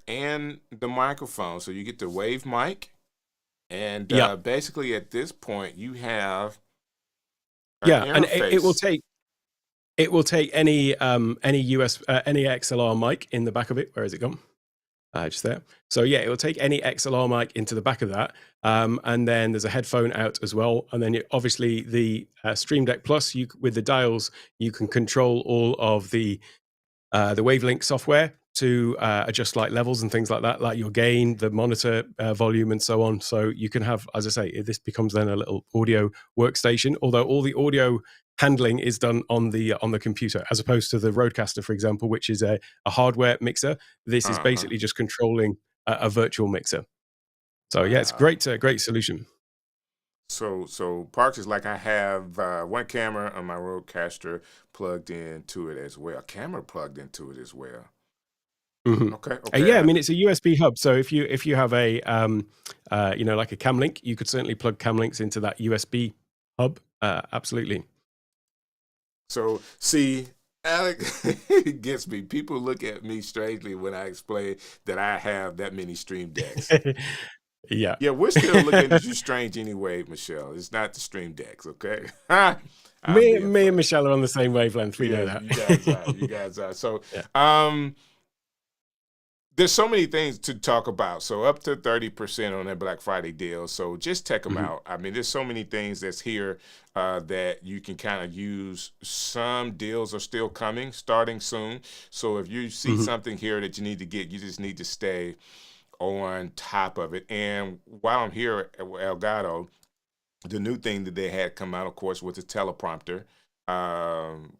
and the microphone. So you get the wave mic, and Yeah, basically at this point you have an yeah, and interface. it will take any any XLR mic in the back of it. Where has it gone? Just there. So yeah, it will take any XLR mic into the back of that, and then there's a headphone out as well. And then obviously the Stream Deck Plus, with the dials, you can control all of the Wavelink software to adjust like levels and things like that, like your gain, the monitor volume, and so on. So you can have, as I say, this becomes then a little audio workstation. Although all the audio handling is done on the computer, as opposed to the Rodecaster, for example, which is a hardware mixer. This is Uh-huh. basically just controlling a virtual mixer. So yeah, it's Wow. great solution. So Parks is like I have one camera on my Rodecaster plugged into it as well. A camera plugged into it as well. Mhm. Okay, Yeah, I okay. mean it's a USB hub. So if you have a like a cam link, you could certainly plug cam links into that USB hub. Absolutely. So see, Alec, it gets me. People look at me strangely when I explain that I have that many Stream Decks. Yeah. Yeah, we're still looking at you strange anyway, Michelle. It's not the Stream Decks, okay? I'm being Me and funny. Michelle are on the same wavelength. We Yeah, know you guys are. You that. guys are. So, Yeah. um, there's so many things to talk about. So up to 30% on that Black Friday deal. So just check them Mhm. out. I mean, there's so many things that's here that you can kind of use. Some deals are still coming, starting soon. So if you see Mhm. something here that you need to get, you just need to stay on top of it. And while I'm here at Elgato, the new thing that they had come out, of course, was the teleprompter. Um,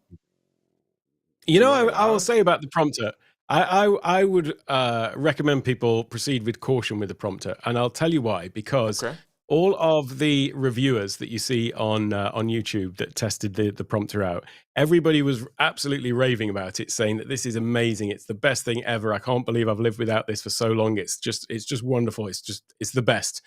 You you know, want to I will elaborate? say about the prompter. I would recommend people proceed with caution with the prompter, and I'll tell you why. Because Okay. all of the reviewers that you see on YouTube that tested the prompter out, everybody was absolutely raving about it, saying that this is amazing. It's the best thing ever. I can't believe I've lived without this for so long. It's just wonderful. It's the best.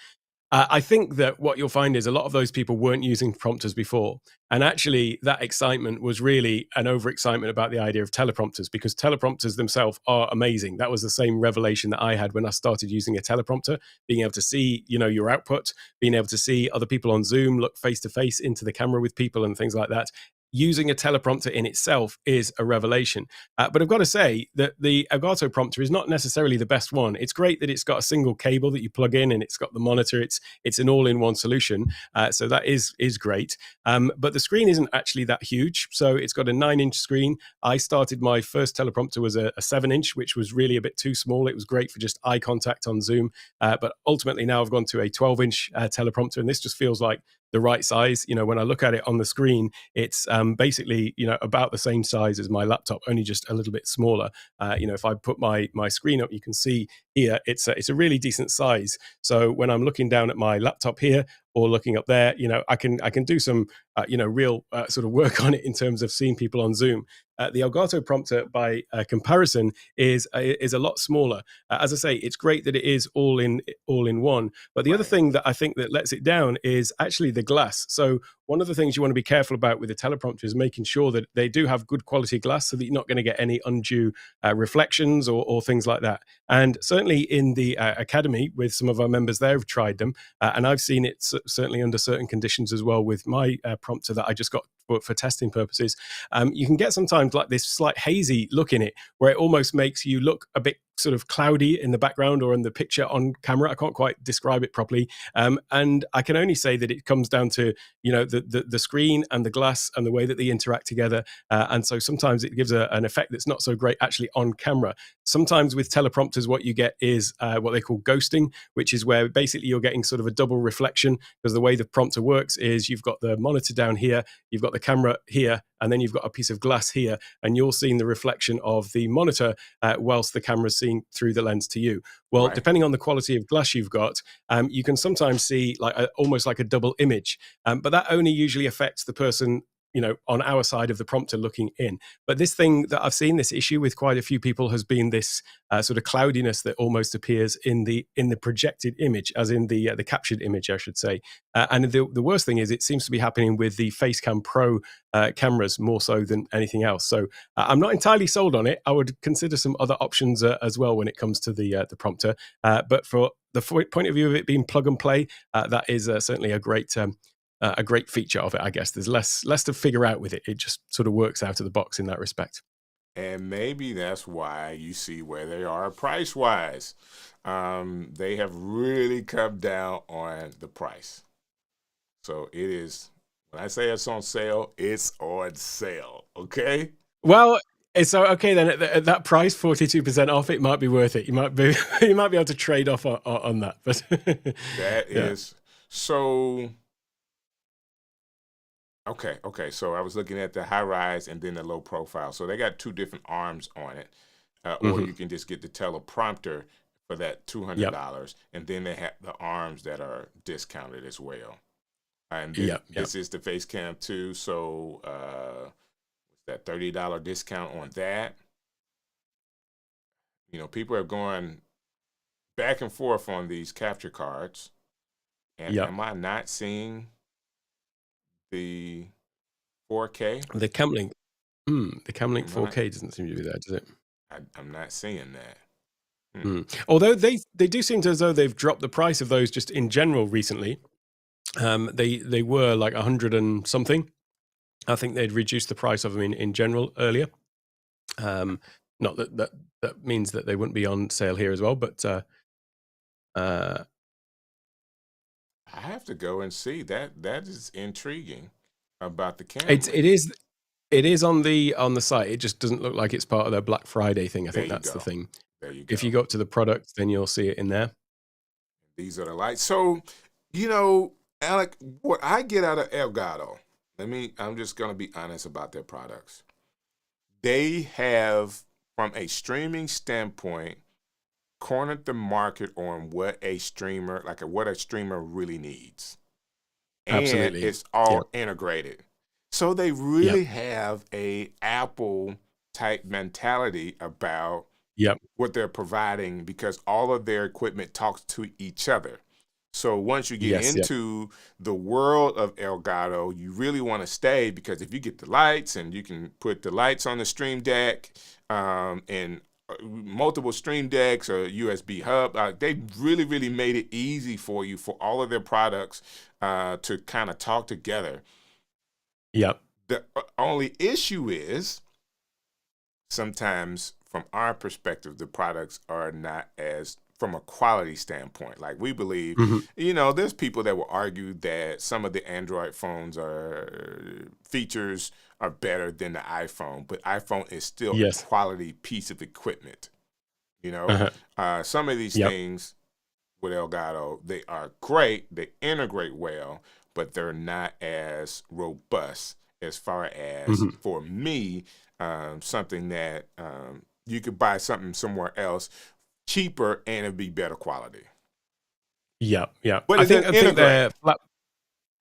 I think that what you'll find is a lot of those people weren't using prompters before. And actually, that excitement was really an overexcitement about the idea of teleprompters, because teleprompters themselves are amazing. That was the same revelation that I had when I started using a teleprompter, being able to see, your output, being able to see other people on Zoom, look face to face into the camera with people and things like that. using a teleprompter in itself is a revelation. But I've got to say that the Elgato prompter is not necessarily the best one. It's great that it's got a single cable that you plug in, and it's got the monitor. It's an all-in-one solution, so that is great. But the screen isn't actually that huge, so it's got a 9-inch screen. I started my first teleprompter was a 7-inch, which was really a bit too small. It was great for just eye contact on Zoom, but ultimately now I've gone to a 12-inch teleprompter, and this just feels like the right size. When I look at it on the screen, it's basically about the same size as my laptop, only just a little bit smaller. If I put my screen up, you can see here it's a really decent size. So when I'm looking down at my laptop here or looking up there, I can do some real sort of work on it in terms of seeing people on Zoom. The Elgato prompter, by comparison, is a lot smaller. As I say, it's great that it is all in one. But the other thing that I think that lets it down is actually the glass. So one of the things you want to be careful about with the teleprompter is making sure that they do have good quality glass, so that you're not going to get any undue reflections or things like that. And certainly in the academy, with some of our members there who've tried them, and I've seen it certainly under certain conditions as well with my prompter that I just got for testing purposes. You can get sometimes like this slight hazy look in it, where it almost makes you look a bit sort of cloudy in the background or in the picture on camera. I can't quite describe it properly, and I can only say that it comes down to the screen and the glass and the way that they interact together. And so sometimes it gives an effect that's not so great actually on camera. Sometimes with teleprompters, what you get is what they call ghosting, which is where basically you're getting sort of a double reflection, because the way the prompter works is you've got the monitor down here, you've got the camera here, and then you've got a piece of glass here, and you're seeing the reflection of the monitor whilst the camera's seeing through the lens to you. Well, right. Depending on the quality of glass you've got, you can sometimes see almost like a double image, but that only usually affects the person on our side of the prompter looking in. But this thing that I've seen, this issue with quite a few people, has been this sort of cloudiness that almost appears in the projected image, as in the captured image, I should say. And the worst thing is it seems to be happening with the Facecam Pro cameras more so than anything else. So I'm not entirely sold on it. I would consider some other options as well when it comes to the prompter. But for the point of view of it being plug and play, that is certainly a great feature of it, I guess. There's less to figure out with it. It just sort of works out of the box in that respect. And maybe that's why you see where they are price-wise. They have really come down on the price. So it is, when I say it's on sale, it's on sale, okay? Well, so okay then, at that price, 42% off, it might be worth it. You might be able to trade off on that. But that is so. Okay. So I was looking at the high rise and then the low profile. So they got two different arms on it, or you can just get the teleprompter for that $200, and then they have the arms that are discounted as well. And this is the Facecam 2, so that $30 discount on that. People are going back and forth on these capture cards, and am I not seeing the 4K? The Camlink. The Camlink 4K doesn't seem to be there, does it? I'm not seeing that. Although they do seem as though they've dropped the price of those just in general recently. They were like 100 and something. I think they'd reduced the price of them in general earlier. Not that means that they wouldn't be on sale here as well, but I have to go and see that. That is intriguing about the camera. It is on the site. It just doesn't look like it's part of their Black Friday thing. I think that's the thing. There you go. If you go up to the product, then you'll see it in there. These are the lights. So, Alec, what I get out of Elgato, I'm just going to be honest about their products. They have, from a streaming standpoint, cornered the market on what a streamer really needs. Absolutely. And it's all integrated. So they really have a Apple type mentality about what they're providing, because all of their equipment talks to each other. So once you get into the world of Elgato, you really want to stay, because if you get the lights, and you can put the lights on the Stream Deck, and multiple Stream Decks or USB hub, they really, really made it easy for you for all of their products to kind of talk together. Yep. The only issue is sometimes from our perspective, the products are not as from a quality standpoint. Like we believe, Mhm. there's people that will argue that some of the Android phones are features are better than the iPhone, but iPhone is still a Yes. quality piece of equipment. Uh-huh. Some of these Yep. things with Elgato, they are great, they integrate well, but they're not as robust as far as Mhm. for me, something that you could buy something somewhere else cheaper and it'd be better quality. Yeah, yeah. But I it think doesn't I think integrate. they're flat.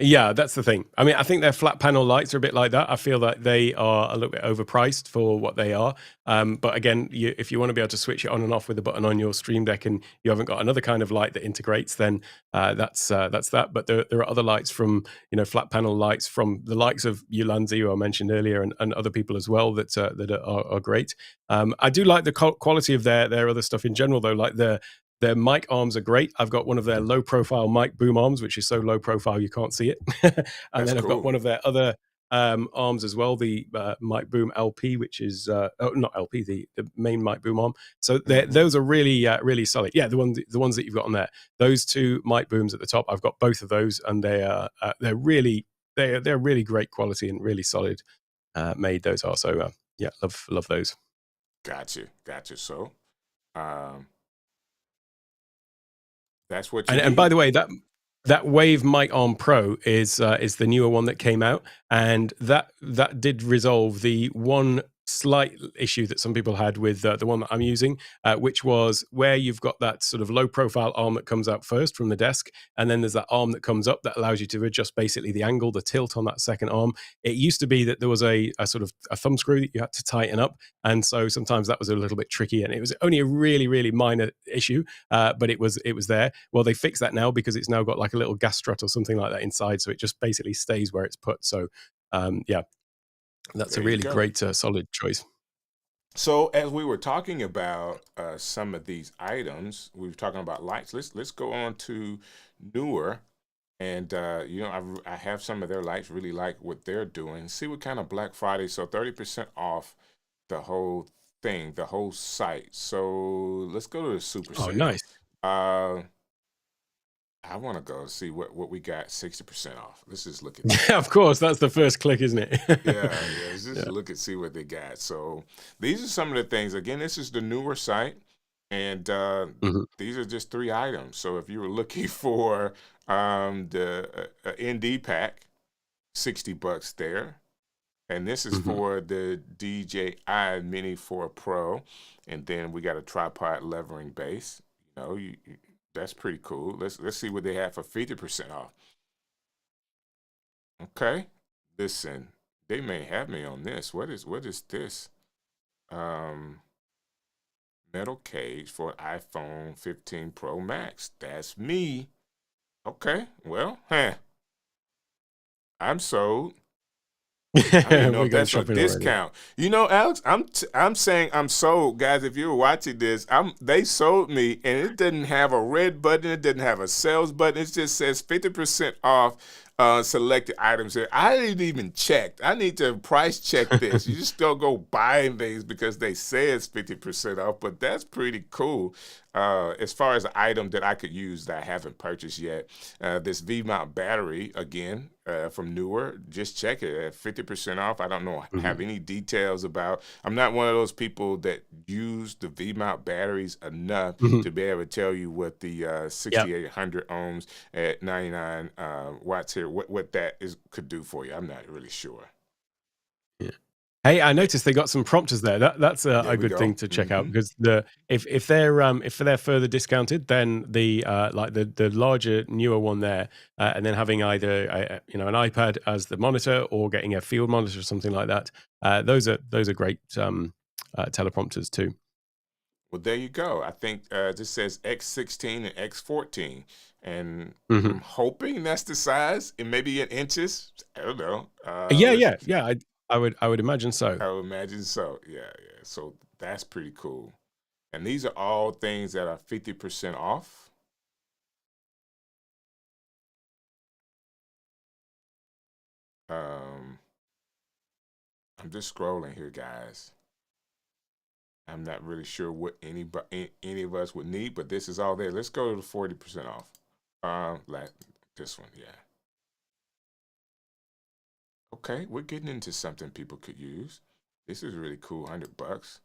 Yeah, that's the thing. I mean, I think their flat panel lights are a bit like that. I feel that they are a little bit overpriced for what they are. But again, if you want to be able to switch it on and off with a button on your Stream Deck, and you haven't got another kind of light that integrates, then that's that. But there are other lights from flat panel lights from the likes of Ulanzi, who I mentioned earlier, and other people as well that are great. I do like the quality of their other stuff in general, though. Like their mic arms are great. I've got one of their low profile mic boom arms, which is so low profile you can't see it. And That's then I've got cool. one of their other arms as well, the mic boom LP, which is not LP, the main mic boom arm. So Mm-hmm. those are really solid. Yeah, the ones that you've got on there, those two mic booms at the top, I've got both of those, and they're really great quality and really solid made. Those are so yeah, love those. Gotcha. So um, that's what you And by need. the way, that Wave Mic Arm Pro is the newer one that came out, and that did resolve the one slight issue that some people had with the one that I'm using, which was where you've got that sort of low profile arm that comes out first from the desk, and then there's that arm that comes up that allows you to adjust basically the angle, the tilt on that second arm. It used to be that there was a sort of a thumb screw that you had to tighten up, and so sometimes that was a little bit tricky, and it was only a really minor issue, but it was there. Well, they fixed that now because it's now got like a little gas strut or something like that inside, so it just basically stays where it's put. So yeah, that's There a you really go. great solid choice. So as we were talking about some of these items, we were talking about lights. Let's go on to Neewer, and I have some of their lights. Really like what they're doing. See what kind of Black Friday. So 30% off the whole thing, the whole site. So let's go to the super Oh, sale. nice. Uh, I want to go see what we got 60% off. Let's just look at that. Of course, that's the first click, isn't it? Yeah. Let's just Yeah. look and see what they got. So these are some of the things. Again, this is the Neewer site, and Mhm. these are just 3 items. So if you were looking for the ND pack, $60 there. And this is Mhm. for the DJI Mini 4 Pro. And then we got a tripod levering base. That's pretty cool. Let's see what they have for 50% off. Okay. Listen, they may have me on this. What is this? Um, Metal cage for iPhone 15 Pro Max. That's me. Okay. Well, I'm sold. I don't even know We're if going that's a shopping already. discount. Alex, I'm saying I'm sold, guys. If you're watching this, they sold me, and it didn't have a red button. It didn't have a sales button. It just says 50% off selected items here. I didn't even check. I need to price check this. You just don't go buying things because they say it's 50% off, but that's pretty cool. As far as an item that I could use that I haven't purchased yet, this V-mount battery again from Neewer. Just check it at 50% off. I don't know have Mhm. any details about. I'm not one of those people that use the V-mount batteries enough Mhm. to be able to tell you what the Yep. 6800 ohms at 99 watts here, what that could do for you. I'm not really sure. Yeah. Hey, I noticed they got some prompters there. That's There a we good go. thing to check out because if they're further discounted, then the like the larger newer one there, and then having either an iPad as the monitor or getting a field monitor or something like that. Those are great teleprompters too. Well, there you go. I think this says X16 and X14, and I'm Mhm. hoping that's the size, and maybe in inches. I don't know. Yeah, yeah. I would imagine so. I would imagine so. Yeah. So that's pretty cool. And these are all things that are 50% off. Um, I'm just scrolling here, guys. I'm not really sure what any of us would need, but this is all there. Let's go to the 40% off. Like this one, yeah. Okay, we're getting into something people could use. This is really cool. $100.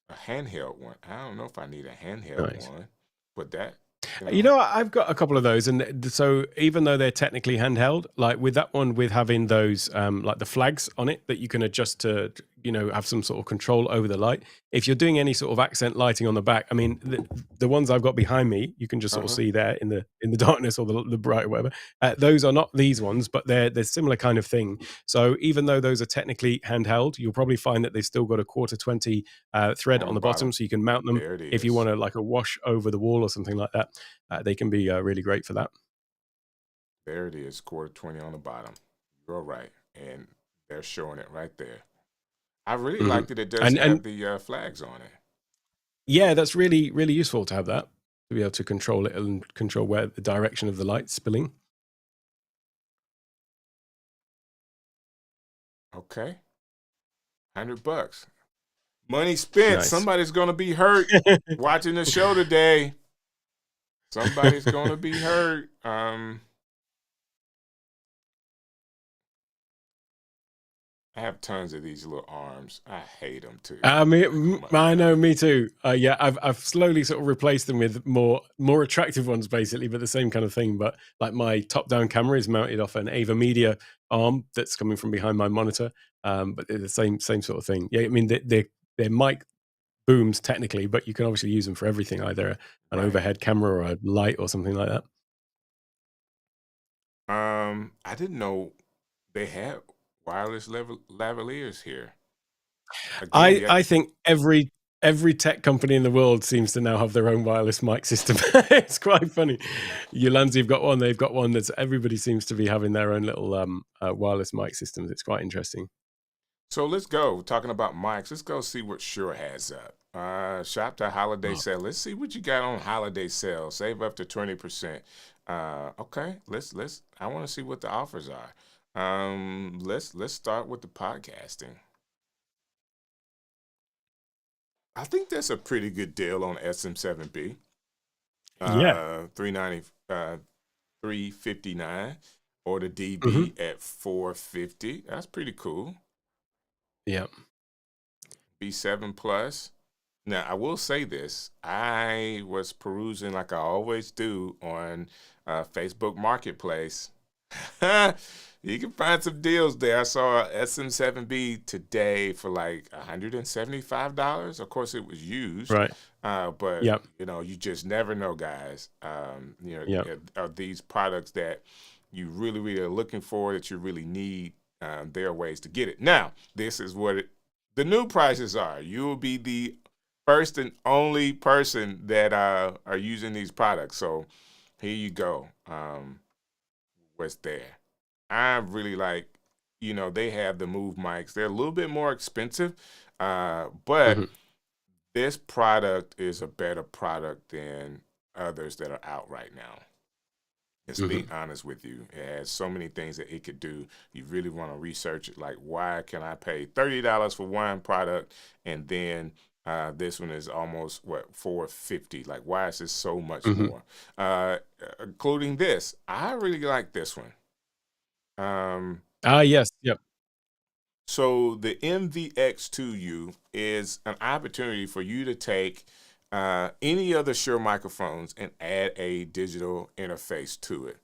A handheld one. I don't know if I need a handheld Nice. one, but that You know, I've got a couple of those, and so even though they're technically handheld, like with that one, with having those like the flags on it that you can adjust to, have some sort of control over the light. If you're doing any sort of accent lighting on the back, I mean, the ones I've got behind me, you can just sort of see there in the darkness or the bright or whatever. Those are not these ones, but they're similar kind of thing. So even though those are technically handheld, you'll probably find that they've still got a quarter 20 thread on the bottom, so you can mount them There it if you is. want to like a wash over the wall or something like that. They can be really great for that. There it is, quarter 20 on the bottom. You're right. And they're showing it right there. I really like that it does And have the flags on it. yeah, that's really, really useful to have that, to be able to control it and control where the direction of the light spilling. Okay. $100. Money spent. Nice. Somebody's going to be hurt watching the show today. Somebody's going to be hurt. I have tons of these little arms. I hate them too. I know, me too. Yeah, I've slowly sort of replaced them with more attractive ones, basically, but the same kind of thing. But like my top-down camera is mounted off an Ava Media arm that's coming from behind my monitor. But they're the same sort of thing. Yeah, I mean they're mic booms technically, but you can obviously use them for everything, either an overhead camera or a light or something like that. I didn't know they had wireless lavaliers here. Again, I think every tech company in the world seems to now have their own wireless mic system. It's quite funny. Yolanzi have got one. They've got one. That's everybody seems to be having their own little wireless mic systems. It's quite interesting. So let's go. We're talking about mics. Let's go see what Shure has up. Shop to holiday sale. Let's see what you got on holiday sale. Save up to 20%. Okay, let's. I want to see what the offers are. Let's start with the podcasting. I think that's a pretty good deal on SM7B. Yeah, $359, or the DB at $450. That's pretty cool. Yeah. B7 Plus. Now, I will say this. I was perusing like I always do on Facebook Marketplace. You can find some deals there. I saw SM7B today for like $175. Of course, it was used. Right. But, Yep. you just never know, guys. Yep. Are these products that you really, really are looking for, that you really need? There are ways to get it. Now, this is what the new prices are. You will be the first and only person that are using these products. So here you go. What's there? I really like, they have the Move mics. They're a little bit more expensive, but this product is a better product than others that are out right now. Just being honest with you. It has so many things that it could do. You really want to research it. Like, why can I pay $30 for one product and then this one is almost $450? Like, why is this so much more? Including this, I really like this one. Yes. Yep. So the MVX2U is an opportunity for you to take any other Shure microphones and add a digital interface to it,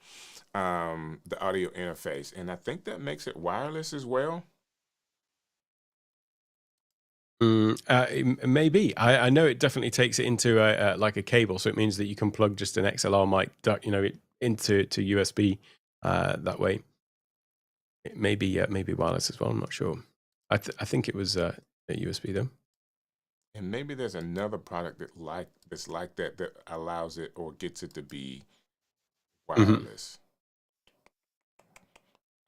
the audio interface. And I think that makes it wireless as well. Maybe. I know it definitely takes it into like a cable, so it means that you can plug just an XLR mic, into USB that way. It may be wireless as well. I'm not sure. I think it was a USB though. And maybe there's another product that's like that allows it or gets it to be wireless.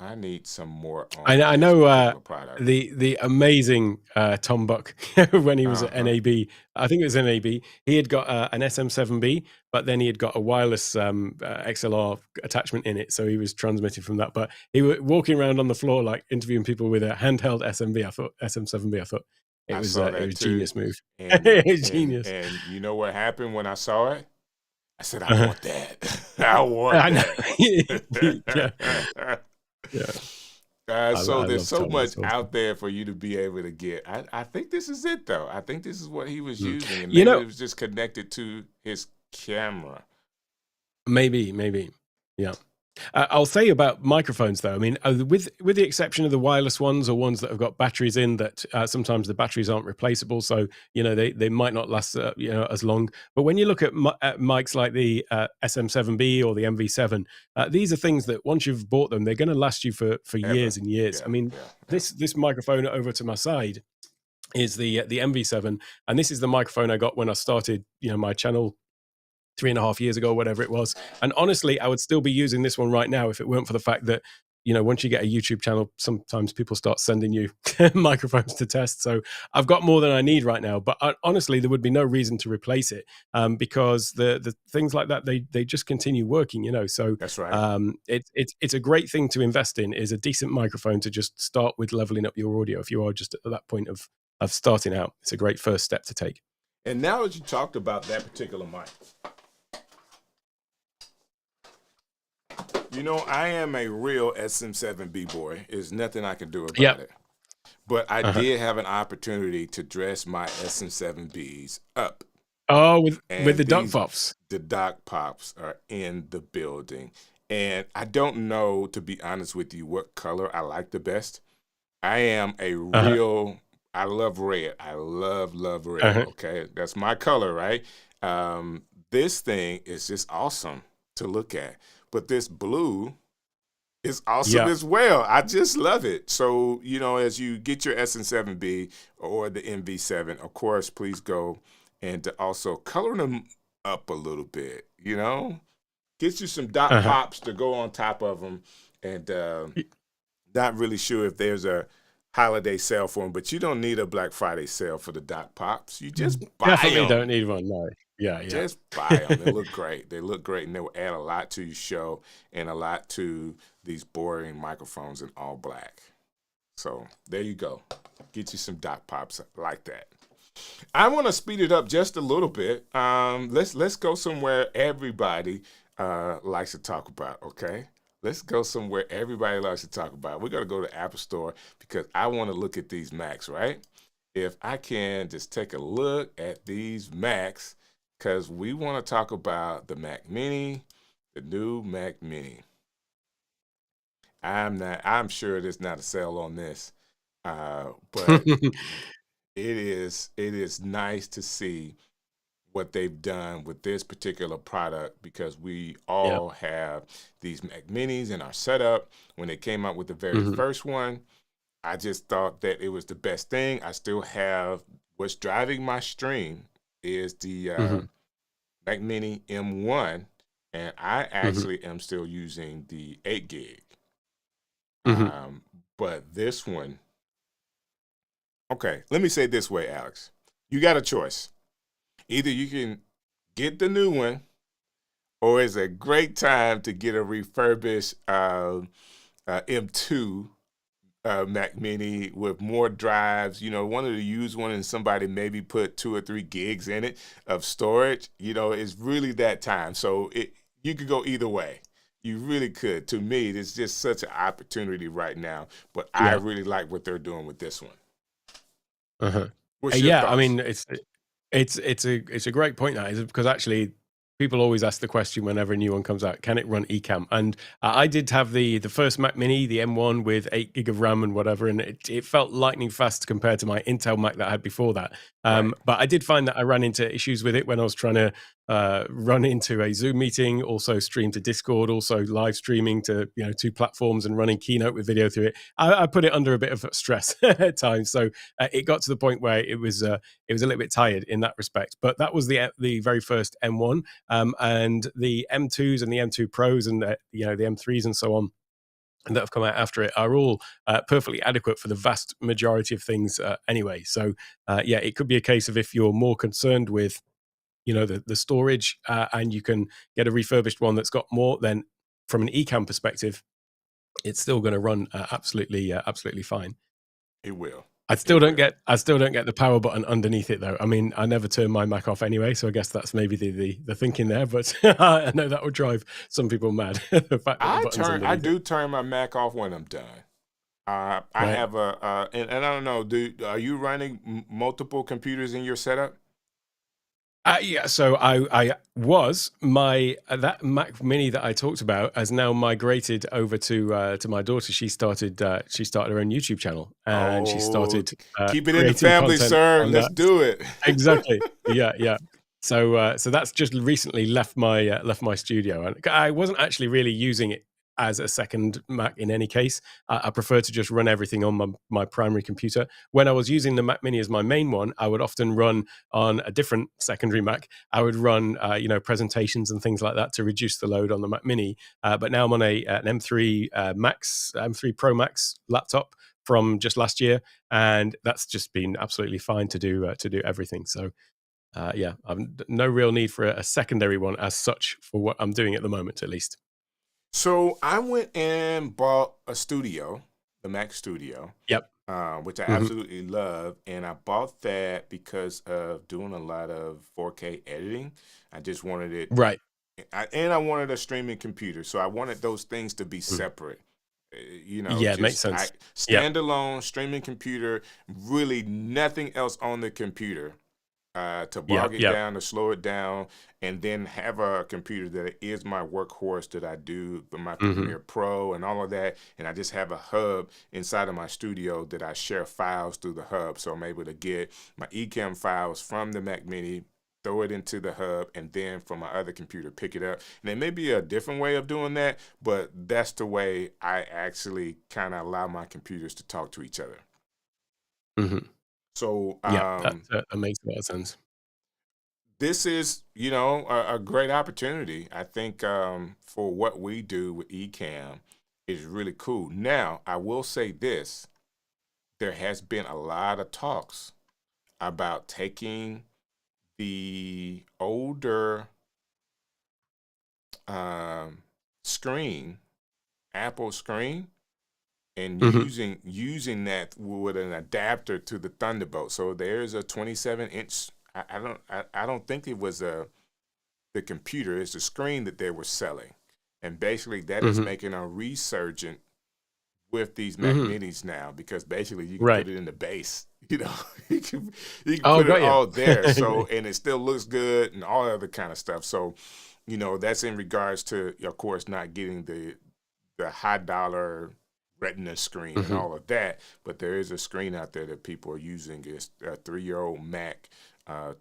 I need some more I, on I this know particular product. the amazing Tom Buck when he was at Uh-huh. NAB. I think it was NAB. He had got an SM7B, but then he had got a wireless XLR attachment in it, so he was transmitting from that. But he was walking around on the floor like interviewing people with a handheld SMB. I thought SM7B. I thought I saw it that was too. genius move. And It was and genius. and you know what happened when I saw it? I said, I Uh-huh. want that. I want I know. Yeah, that. yeah. So I there's love so Tom. much That's awesome. out there for you to be able to get. I think this is it though. I think this is what he was Mm. using, and You maybe know, it was just connected to his camera. maybe, yeah. I'll say about microphones, though. I mean, with the exception of the wireless ones or ones that have got batteries in, that sometimes the batteries aren't replaceable, so they might not last as long. But when you look at mics like the SM7B or the MV7, these are things that once you've bought them, they're going to last you for Ever. years and years. Yeah, I mean, yeah, yeah. this microphone over to my side is the MV7, and this is the microphone I got when I started my channel 3.5 years ago, whatever it was. And honestly, I would still be using this one right now if it weren't for the fact that, once you get a YouTube channel, sometimes people start sending you microphones to test. So I've got more than I need right now. But honestly, there would be no reason to replace it because the things like that, they just continue working, So That's right. it's a great thing to invest in, is a decent microphone to just start with leveling up your audio if you are just at that point of starting out. It's a great first step to take. And now that you talked about that particular mic, I am a real SM7B boy. There's nothing I can do Yeah. about it. But I did have an opportunity to dress my SM7Bs up. Oh, with And the duck pops. the Doc Pops are in the building. And I don't know, to be honest with you, what color I like the best. I am a Uh-huh. real, I love red. I love red. Uh-huh. Okay. That's my color, right? This thing is just awesome to look at. But this blue is awesome Yeah. as well. I just love it. So, as you get your SM7B or the MV7, of course, please go and to also color them up a little bit, Get you some dot Uh-huh. pops to go on top of them. And not really sure if there's a holiday sale for them, but you don't need a Black Friday sale for the dot pops. You just buy Definitely don't them. need one, no. Yeah. Just buy them. They look great. They look great, and they will add a lot to your show and a lot to these boring microphones in all black. So there you go. Get you some dot pops like that. I want to speed it up just a little bit. Let's go somewhere everybody likes to talk about. Okay, let's go somewhere everybody likes to talk about. We're gonna go to Apple Store because I want to look at these Macs. Right? If I can just take a look at these Macs, because we want to talk about the Mac Mini, the new Mac Mini. I'm sure there's not a sale on this, but it is nice to see what they've done with this particular product, because we Yeah. all have these Mac Minis in our setup. When they came out with the very Mhm. first one, I just thought that it was the best thing. I still have, what's driving my stream is the Mhm. Mac Mini M1, and I Mhm. actually am still using the 8 gig. Mhm. But this one, okay, let me say it this way, Alex. You got a choice. Either you can get the new one, or it's a great time to get a refurbished M2 Mac Mini with more drives. One of the used one, and somebody maybe put 2 or 3 gigs in it of storage. It's really that time. So you could go either way. You really could. To me, it's just such an opportunity right now. But I Yeah. really like what they're doing with this one. Uh-huh. What's your Yeah, I thoughts? mean, it's a great point, that is, because actually people always ask the question whenever a new one comes out, can it run Ecamm? And I did have the first Mac Mini, the M1 with 8 gig of RAM and whatever, and it felt lightning fast compared to my Intel Mac that I had before that. Right. But I did find that I ran into issues with it when I was trying to run into a Zoom meeting, also stream to Discord, also live streaming to 2 platforms and running Keynote with video through it. I put it under a bit of stress at times, so it got to the point where it was a little bit tired in that respect. But that was the very first M1, and the M2s and the M2 Pros and the M3s and so on. that have come out after it are all perfectly adequate for the vast majority of things anyway. So yeah, it could be a case of if you're more concerned with the storage and you can get a refurbished one that's got more, then from an Ecamm perspective, it's still going to run absolutely fine. It will. I It still don't will. get the power button underneath it though. I mean, I never turn my Mac off anyway, so I guess that's maybe the thinking there. But I know that would drive some people mad. The fact that the button's I underneath it, do turn my Mac off when I'm done. I right? have and I don't know. Are you running multiple computers in your setup? Yeah, so I was that Mac Mini that I talked about has now migrated over to my daughter. She started her own YouTube channel and she Oh, started keep it in the creating family, content sir. on Let's that. do it. Exactly. Yeah, yeah. So that's just recently left my studio, and I wasn't actually really using it as a second Mac in any case. I prefer to just run everything on my primary computer. When I was using the Mac Mini as my main one, I would often run on a different secondary Mac. I would run presentations and things like that to reduce the load on the Mac Mini. But now I'm on an M3 M3 Pro Max laptop from just last year, and that's just been absolutely fine to do everything. So yeah, I've no real need for a secondary one as such for what I'm doing at the moment, at least. So I went and bought a studio, the Mac Studio, Yep. which I Hmm. absolutely love, and I bought that because of doing a lot of 4K editing. I just wanted it, Right. and I wanted a streaming computer, so I wanted those things to be Mm. separate. Yeah, makes Just I sense. Yep. standalone streaming computer, really nothing else on the computer to Yep. bog it Yep. down, to slow it down, and then have a computer that is my workhorse that I do my Hmm. Premiere Pro and all of that. And I just have a hub inside of my studio that I share files through the hub. So I'm able to get my Ecamm files from the Mac Mini, throw it into the hub, and then from my other computer, pick it up. And there may be a different way of doing that, but that's the way I actually kind of allow my computers to talk to each other. Hmm. So, Yeah, that makes a lot of sense. this is, a great opportunity. I think for what we do with Ecamm is really cool. Now, I will say this: there has been a lot of talks about taking the older um, screen, Apple screen, and Hmm. using that with an adapter to the Thunderbolt. So there's a 27-inch. I don't think it was the computer, is the screen that they were selling. And basically that is Hmm. making a resurgent with these Mac Hmm. Minis now, because basically you can Right. put it in the base, you can Oh, put it got you. all there. So, and it still looks good and all other kind of stuff. So, that's in regards to, of course, not getting the high dollar retina screen and Hmm. all of that, but there is a screen out there that people are using. It's a 3-year-old Mac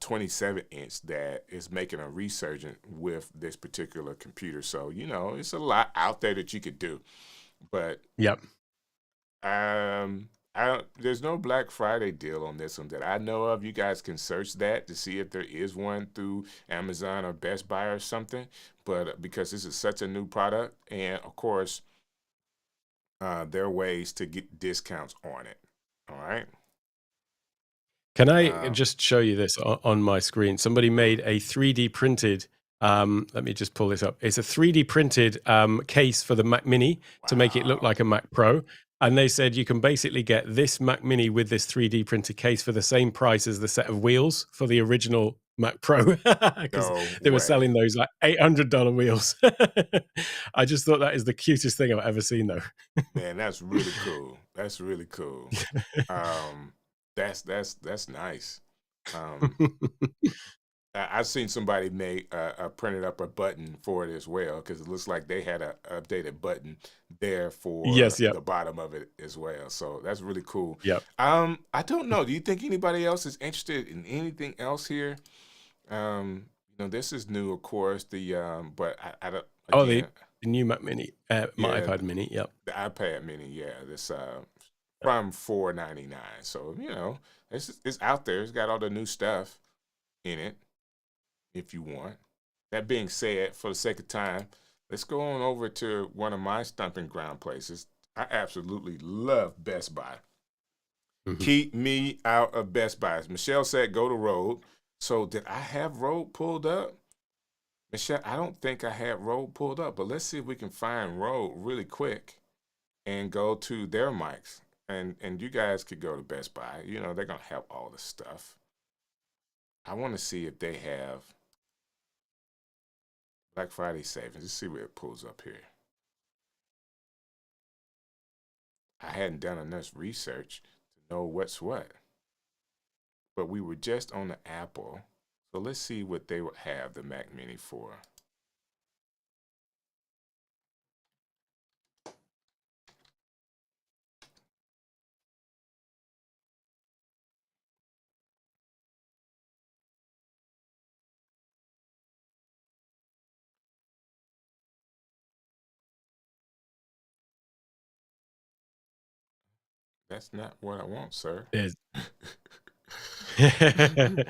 27-inch that is making a resurgent with this particular computer. So, it's a lot out there that you could do. But Yep. there's no Black Friday deal on this one that I know of. You guys can search that to see if there is one through Amazon or Best Buy or something. But because this is such a new product, and of course, there are ways to get discounts on it. All right. Can I Uh, just show you this on my screen? Somebody made a 3D printed. Let me just pull this up. It's a 3D printed case for the Mac Mini to make it look wow. like a Mac Pro. And they said you can basically get this Mac Mini with this 3D printed case for the same price as the set of wheels for the original Mac Pro, because No they were way. selling those like $800 wheels. I just thought that is the cutest thing I've ever seen, though. Man, that's really cool. That's really cool. Um, that's nice. Um, I've seen somebody make printed up a button for it as well, because it looks like they had a updated button there for Yes. Yep. the bottom of it as well. So that's really cool. Yep. I don't know. Do you think anybody else is interested in anything else here? This is new, of course. But I don't. Oh, Again, the new Mac Mini, my yeah, iPad Mini. Yep. the iPad Mini. Yeah, this from $499. So it's out there. It's got all the new stuff in it if you want. That being said, for the sake of time, let's go on over to one of my stomping ground places, I absolutely love Best Buy. Mhm. Keep me out of Best Buy. Michelle said go to Røde. So did I have Røde pulled up? Michelle, I don't think I had Røde pulled up, but let's see if we can find Røde really quick and go to their mics. And you guys could go to Best Buy. You know, they're gonna have all the stuff. I want to see if they have Black Friday savings. Let's see where it pulls up here. I hadn't done enough research to know what's what. But we were just on the Apple. So let's see what they would have the Mac Mini for. That's not what I want, sir. It That's not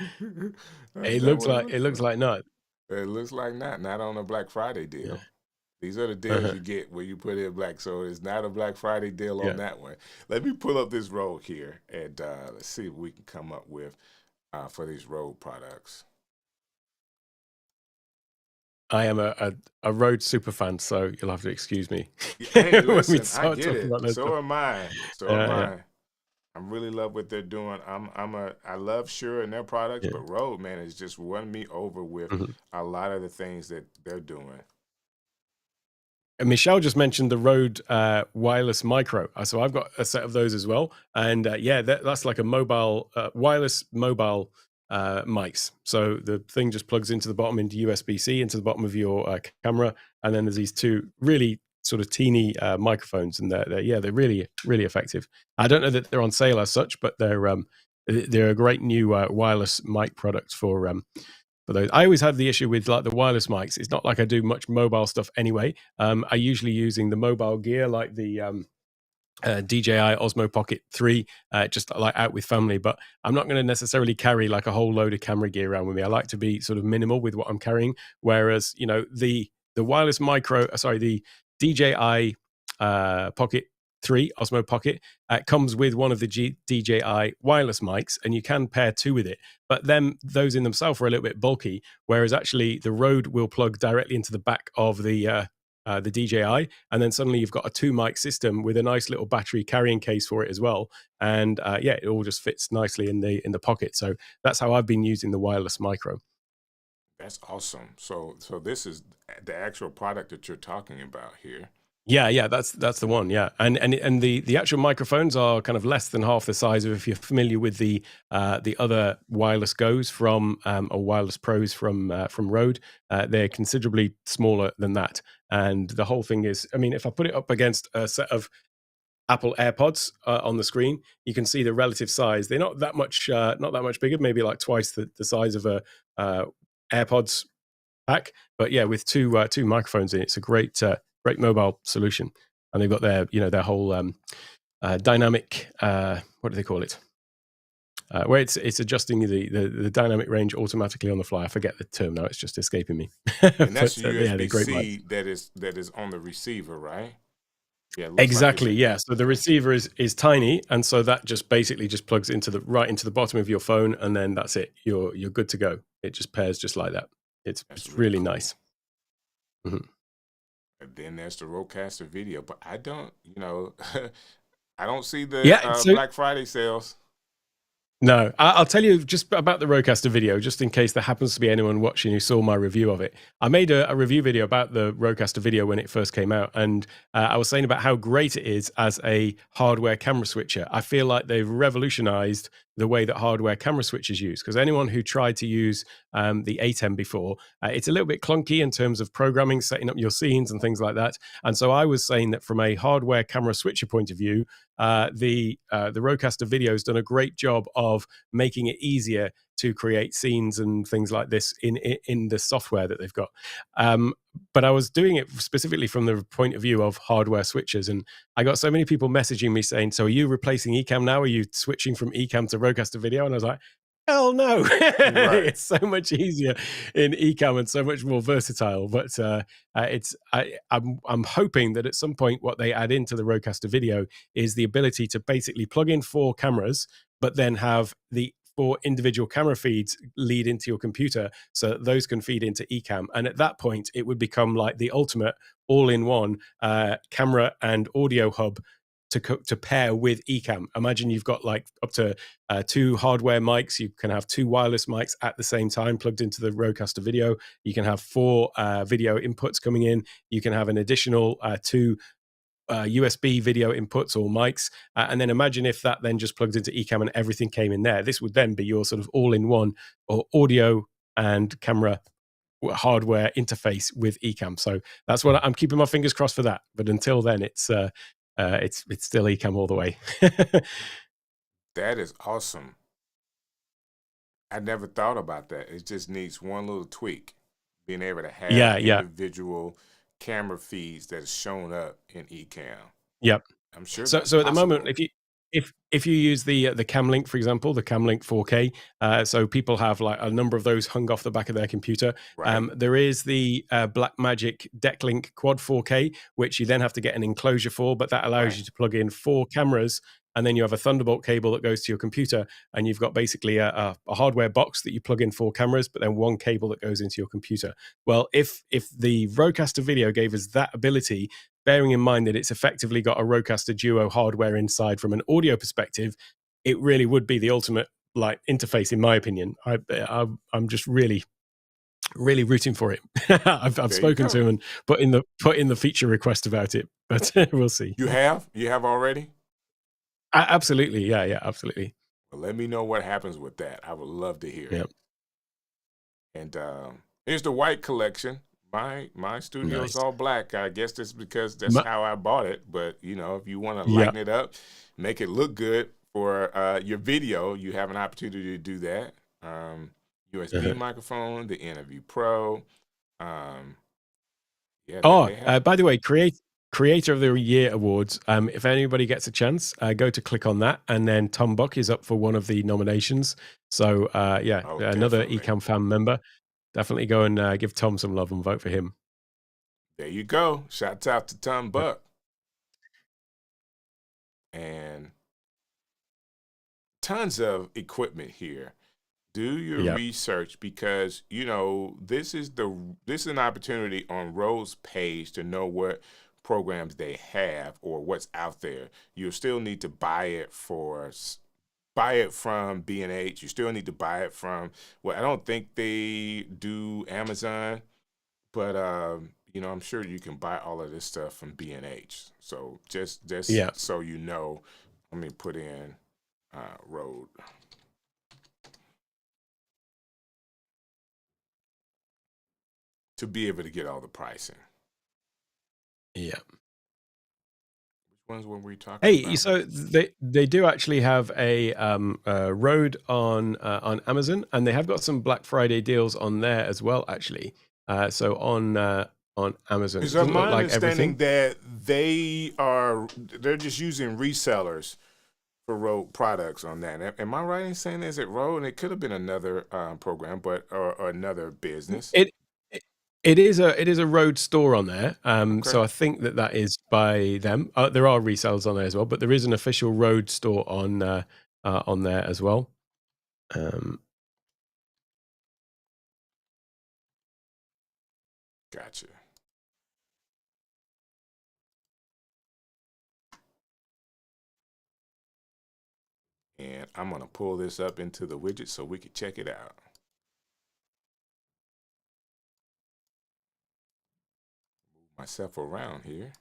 what it it looks looks like. like not. It looks like not on a Black Friday Yeah. deal. These are the deals Uh-huh. you get where you put in black. So it's not a Black Friday deal on Yeah. that one. Let me pull up this Røde here and let's see what we can come up with for these Røde products. I am a Røde super fan, so you'll have to excuse me Hey, when we listen, I start get talking it. about this So stuff. am I. So am Yeah. I. I'm really love what they're doing. I love Shure and their products, Yeah. but Røde, man, has just won me over with Mhm. a lot of the things that they're doing. And Michelle just mentioned the Rode wireless micro. So I've got a set of those as well. And yeah, that's like a mobile, wireless mobile mics. So the thing just plugs into the bottom into USB-C into the bottom of your camera. And then there's these two really sort of teeny microphones. And they're really, really effective. I don't know that they're on sale as such, but they're a great new wireless mic product for those. I always have the issue with like the wireless mics. It's not like I do much mobile stuff anyway. I usually using the mobile gear like the DJI Osmo Pocket 3, just like out with family. But I'm not going to necessarily carry like a whole load of camera gear around with me. I like to be sort of minimal with what I'm carrying. Whereas you know the wireless micro, sorry, the DJI Pocket 3 Osmo Pocket comes with one of the DJI wireless mics, and you can pair two with it. But then those in themselves are a little bit bulky, whereas actually the Rode will plug directly into the back of the DJI, and then suddenly you've got a two mic system with a nice little battery carrying case for it as well. And yeah, it all just fits nicely in the pocket. So that's how I've been using the wireless micro. That's awesome. So this is the actual product that you're talking about here. Yeah, that's the one. Yeah, and the actual microphones are kind of less than half the size of if you're familiar with the other wireless Go's from or wireless Pros from Rode. They're considerably smaller than that, and the whole thing is, I mean, if I put it up against a set of Apple AirPods on the screen, you can see the relative size. They're not that much bigger, maybe like twice the size of a AirPods pack. But yeah, with two microphones in, it's a great mobile solution. And they've got their whole dynamic what do they call it? Where it's adjusting the dynamic range automatically on the fly. I forget the term now; it's just escaping me. And that's But yeah, they're great mics. USB-C that is on the receiver, right? Yeah, it looks like it's Exactly. Yeah. So the receiver is tiny, and so that just basically just plugs into the bottom of your phone, and then that's it. You're good to go. It just pairs just like that. It's that's really really cool. nice. Mhm. And then there's the Rodecaster video, but I don't, I don't see Yeah. the So Black Friday sales. no, I'll tell you just about the Rodecaster video, just in case there happens to be anyone watching who saw my review of it. I made a review video about the Rodecaster video when it first came out, and I was saying about how great it is as a hardware camera switcher. I feel like they've revolutionized the way that hardware camera switchers use, because anyone who tried to use the Ecamm before, it's a little bit clunky in terms of programming, setting up your scenes and things like that. And so I was saying that from a hardware camera switcher point of view, the Rodecaster video has done a great job of making it easier to create scenes and things like this in the software that they've got. But I was doing it specifically from the point of view of hardware switchers, and I got so many people messaging me saying, "So are you replacing Ecamm now? Are you switching from Ecamm to Rodecaster video?" And I was like, Hell no. Right. It's so much easier in Ecamm and so much more versatile. But I'm hoping that at some point what they add into the Rodecaster Video is the ability to basically plug in 4 cameras, but then have the 4 individual camera feeds lead into your computer, so that those can feed into Ecamm. And at that point, it would become like the ultimate all-in-one camera and audio hub to pair with Ecamm. Imagine you've got like up to 2 hardware mics. You can have 2 wireless mics at the same time plugged into the Rodecaster Video. You can have 4 video inputs coming in. You can have an additional 2 USB video inputs or mics. And then imagine if that then just plugged into Ecamm and everything came in there. This would then be your sort of all-in-one or audio and camera hardware interface with Ecamm. So that's what I'm keeping my fingers crossed for that. But until then, it's still Ecamm all the way. That is awesome. I never thought about that. It just needs one little tweak, being able to have Yeah. individual camera feeds that is shown up in Ecamm. Yep. I'm sure. So that's at the moment, possible. if you use the Camlink, for example, the Camlink 4K, so people have like a number of those hung off the back of their computer. Right. There is the Blackmagic Decklink Quad 4K, which you then have to get an enclosure for, but that allows Right. you to plug in 4 cameras, and then you have a Thunderbolt cable that goes to your computer, and you've got basically a hardware box that you plug in 4 cameras, but then 1 cable that goes into your computer. Well, if the Rodecaster Video gave us that ability, bearing in mind that it's effectively got a Rodecaster Duo hardware inside from an audio perspective, it really would be the ultimate like interface, in my opinion. I'm just really rooting for it. I've There you spoken to go. him and put in the feature request about it, but we'll see. You have already. Absolutely, yeah, absolutely. Well, let me know what happens with that. I would love to hear Yep. it. And here's the white collection. My studio is Nice. all black. I guess that's because that's how I bought it. But you know, if you want to Yeah. lighten it up, make it look good for your video, you have an opportunity to do that. USB microphone, the Interview Pro. Yeah. They have. By the way, Creator of the Year awards. If anybody gets a chance, go to click on that, and then Tom Buck is up for one of the nominations. So another Definitely. Ecamm fan member. Definitely go and give Tom some love and vote for him. There you go. Shouts out to Tom Buck. And tons of equipment here. Do your research, because you know this is an opportunity on Røde's page to know what programs they have or what's out there. You still need to buy it from B&H. You still need to buy it from, well, I don't think they do Amazon, but you know, I'm sure you can buy all of this stuff from B&H. So just so you know, let me put in Røde. To be able to get all the pricing. Yeah. Which ones were we talking about? So they do actually have a Røde on Amazon, and they have got some Black Friday deals on there as well, actually. So on Amazon, Is it doesn't my look like understanding everything. that they're just using resellers for Røde products on that. Am I right in saying is it Røde? And it could have been another program, or another business. It is a Røde store on there. Okay. So I think that is by them. There are resellers on there as well, but there is an official Røde store on there as well. Gotcha. And I'm gonna pull this up into the widget so we can check it out. Move myself around here.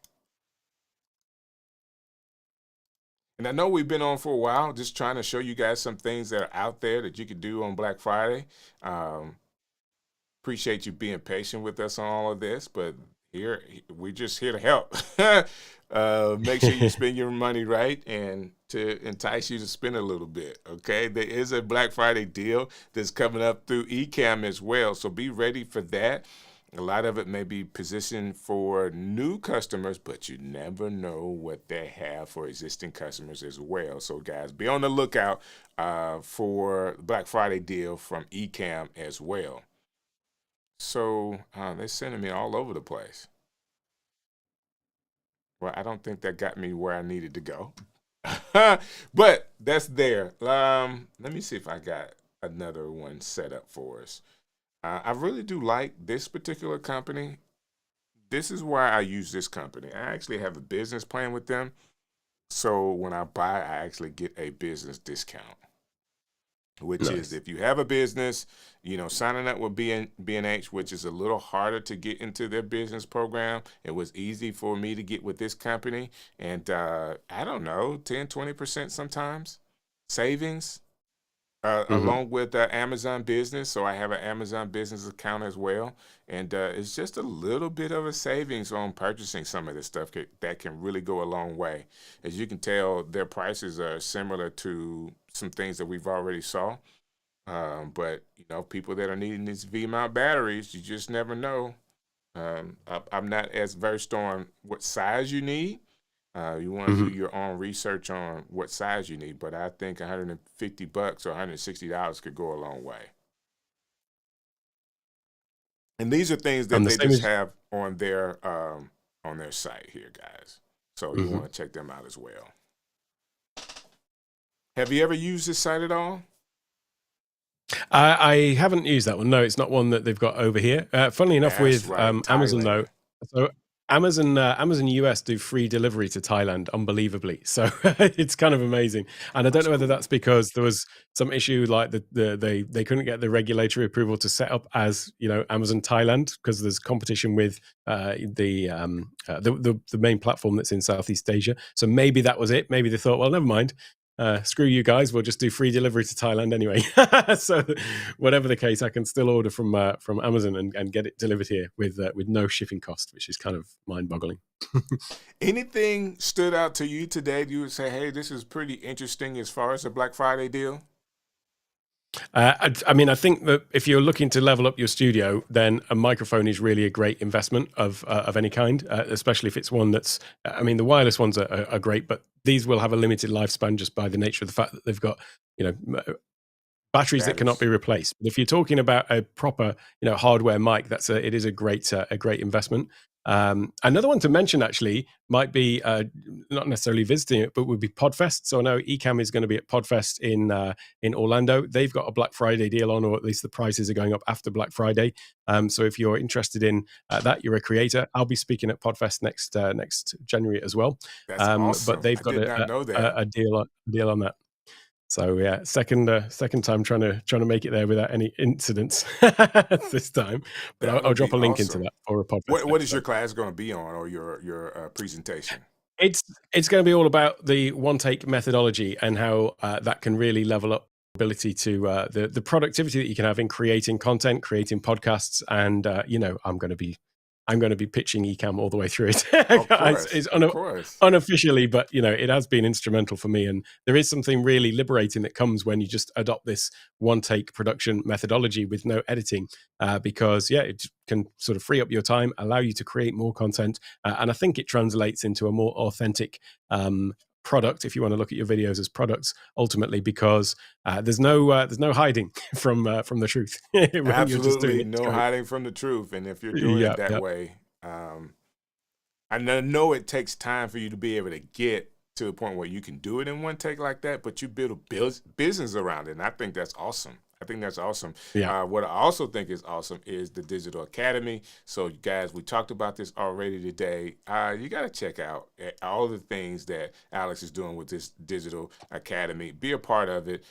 And I know we've been on for a while, just trying to show you guys some things that are out there that you could do on Black Friday. Appreciate you being patient with us on all of this, but we're just here to help. Make sure you spend your money right and to entice you to spend a little bit, okay? There is a Black Friday deal that's coming up through Ecamm as well, so be ready for that. A lot of it may be positioned for new customers, but you never know what they have for existing customers as well. So, guys, be on the lookout for Black Friday deal from Ecamm as well. So, they're sending me all over the place. Well, I don't think that got me where I needed to go. But that's there. Let me see if I got another one set up for us. I really do like this particular company. This is why I use this company. I actually have a business plan with them. So when I buy, I actually get a business discount, which is Nice. if you have a business, signing up with B&H, which is a little harder to get into their business program. It was easy for me to get with this company. And I don't know, 10, 20% sometimes savings. Hmm. Along with Amazon Business. So I have an Amazon Business account as well. And it's just a little bit of a savings on purchasing some of this stuff that can really go a long way. As you can tell, their prices are similar to some things that we've already saw. But, people that are needing these V-mount batteries, you just never know. I'm not as versed on what size you need. You want to do Hmm. your own research on what size you need, but I think $150 or $160 could go a long way. And these are things I'm that the they same just as. have on their site here, guys. So you Mhm. want to check them out as well. Have you ever used this site at all? I haven't used that one. No, it's not one that they've got over here. Funnily enough, That's with right, Amazon though, Thailand. so Amazon US do free delivery to Thailand, unbelievably. So it's kind of amazing. And I don't That's know whether cool. that's because there was some issue like they couldn't get the regulatory approval to set up as Amazon Thailand because there's competition with the main platform that's in Southeast Asia. So maybe that was it. Maybe they thought, well, never mind. Screw you guys, we'll just do free delivery to Thailand anyway. So whatever the case, I can still order from Amazon and get it delivered here with no shipping cost, which is kind of mind boggling. Anything stood out to you today? You would say, hey, this is pretty interesting as far as the Black Friday deal? I mean, I think that if you're looking to level up your studio, then a microphone is really a great investment of any kind, especially if it's one that's. I mean, the wireless ones are great, but these will have a limited lifespan just by the nature of the fact that they've got batteries that cannot Batteries. be replaced. But if you're talking about a proper, hardware mic, it is a great investment. Another one to mention actually might be not necessarily visiting it, but would be Podfest. So I know Ecamm is going to be at Podfest in Orlando. They've got a Black Friday deal on, or at least the prices are going up after Black Friday. So if you're interested in that, you're a creator. I'll be speaking at Podfest next January as well. That's But awesome. they've I got did not know that. a deal on that. So yeah, second time trying to make it there without any incidents this time. But That I'll would be drop a link into awesome. that for a podcast What is your episode. class going to be on, or your presentation? It's going to be all about the one take methodology and how that can really level up ability to the productivity that you can have in creating content, creating podcasts, and I'm going to be pitching Ecamm all the way through it. Of It's course, of course. unofficially, but it has been instrumental for me. And there is something really liberating that comes when you just adopt this one take production methodology with no editing, because it can sort of free up your time, allow you to create more content, and I think it translates into a more authentic product if you want to look at your videos as products ultimately, because there's no hiding from the truth when you're just doing Absolutely it no straight. hiding from the truth. And if you're doing it Yeah, that yeah. way, I know it takes time for you to be able to get to the point where you can do it in one take like that, but you build a business around it. And I think that's awesome. I think that's awesome. Yeah. What I also think is awesome is the Digital Academy. So, guys, we talked about this already today. You got to check out all the things that Alex is doing with this Digital Academy. Be a part of it.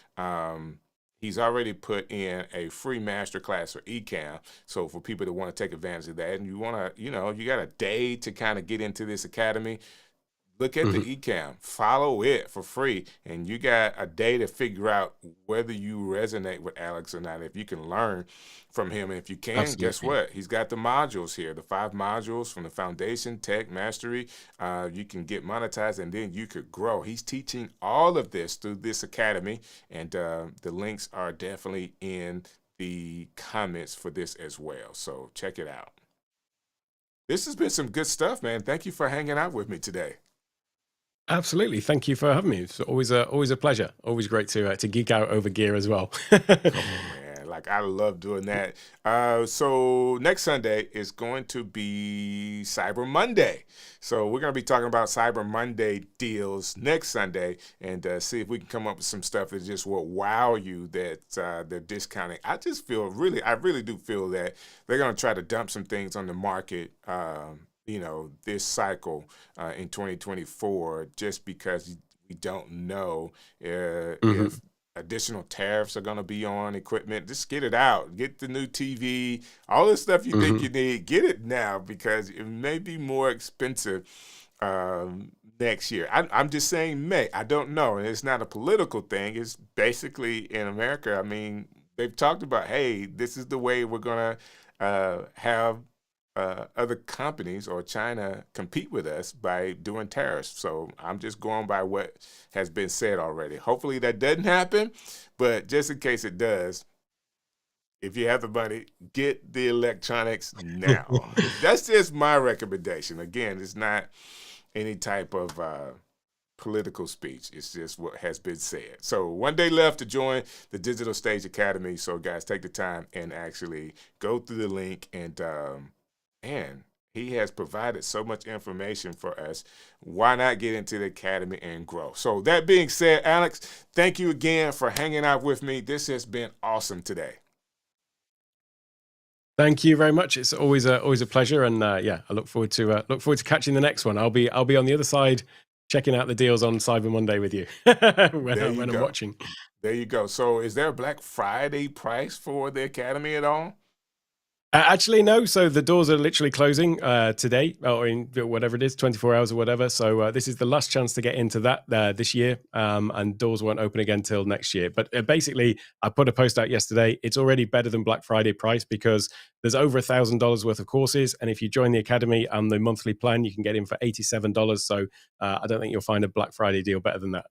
He's already put in a free masterclass for Ecamm. So for people that want to take advantage of that, and you want to, you got a day to kind of get into this academy, look at the Mhm. Ecamm, follow it for free, and you got a day to figure out whether you resonate with Alex or not. If you can learn from him, and if you can, guess Absolutely. what? He's got the modules here, the 5 modules from the foundation, tech, mastery. You can get monetized, and then you could grow. He's teaching all of this through this academy, and the links are definitely in the comments for this as well. So check it out. This has been some good stuff, man. Thank you for hanging out with me today. Absolutely. Thank you for having me. It's always a pleasure. Always great to geek out over gear as well. Come on, man. Like, I love doing that. So next Sunday is going to be Cyber Monday. So we're going to be talking about Cyber Monday deals next Sunday and see if we can come up with some stuff that just will wow you that they're discounting. I really do feel that they're going to try to dump some things on the market, this cycle in 2024, just because we don't know if additional tariffs are going to be on equipment. Just get it out. Get the new TV. All the stuff you think you need, get it now, because it may be more expensive next year. I'm just saying may. I don't know. And it's not a political thing. It's basically in America. I mean, they've talked about, hey, this is the way we're going to have other companies or China compete with us by doing tariffs. So I'm just going by what has been said already. Hopefully that doesn't happen, but just in case it does, if you have the money, get the electronics now. That's just my recommendation. Again, it's not any type of political speech. It's just what has been said. So one day left to join the Digital Stage Academy. So guys, take the time and actually go through the link and he has provided so much information for us. Why not get into the academy and grow? So that being said, Alex, thank you again for hanging out with me. This has been awesome today. Thank you very much. It's always a pleasure, and I look forward to catching the next one. I'll be on the other side, checking out the deals on Cyber Monday with you when I'm watching. There you go. So, is there a Black Friday price for the academy at all? Actually, no. So the doors are literally closing today, or in whatever it is, 24 hours or whatever. So this is the last chance to get into that this year, and doors won't open again till next year. But basically, I put a post out yesterday. It's already better than Black Friday price because there's over $1,000 worth of courses, and if you join the academy and the monthly plan, you can get in for $87. So I don't think you'll find a Black Friday deal better than that.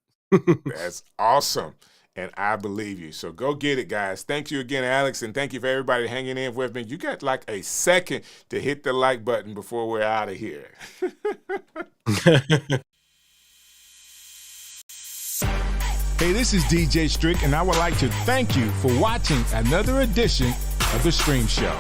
That's awesome. And I believe you. So go get it, guys. Thank you again, Alex. And thank you for everybody hanging in with me. You got like a second to hit the like button before we're out of here. Hey, this is DJ Strick, and I would like to thank you for watching another edition of The Stream Show.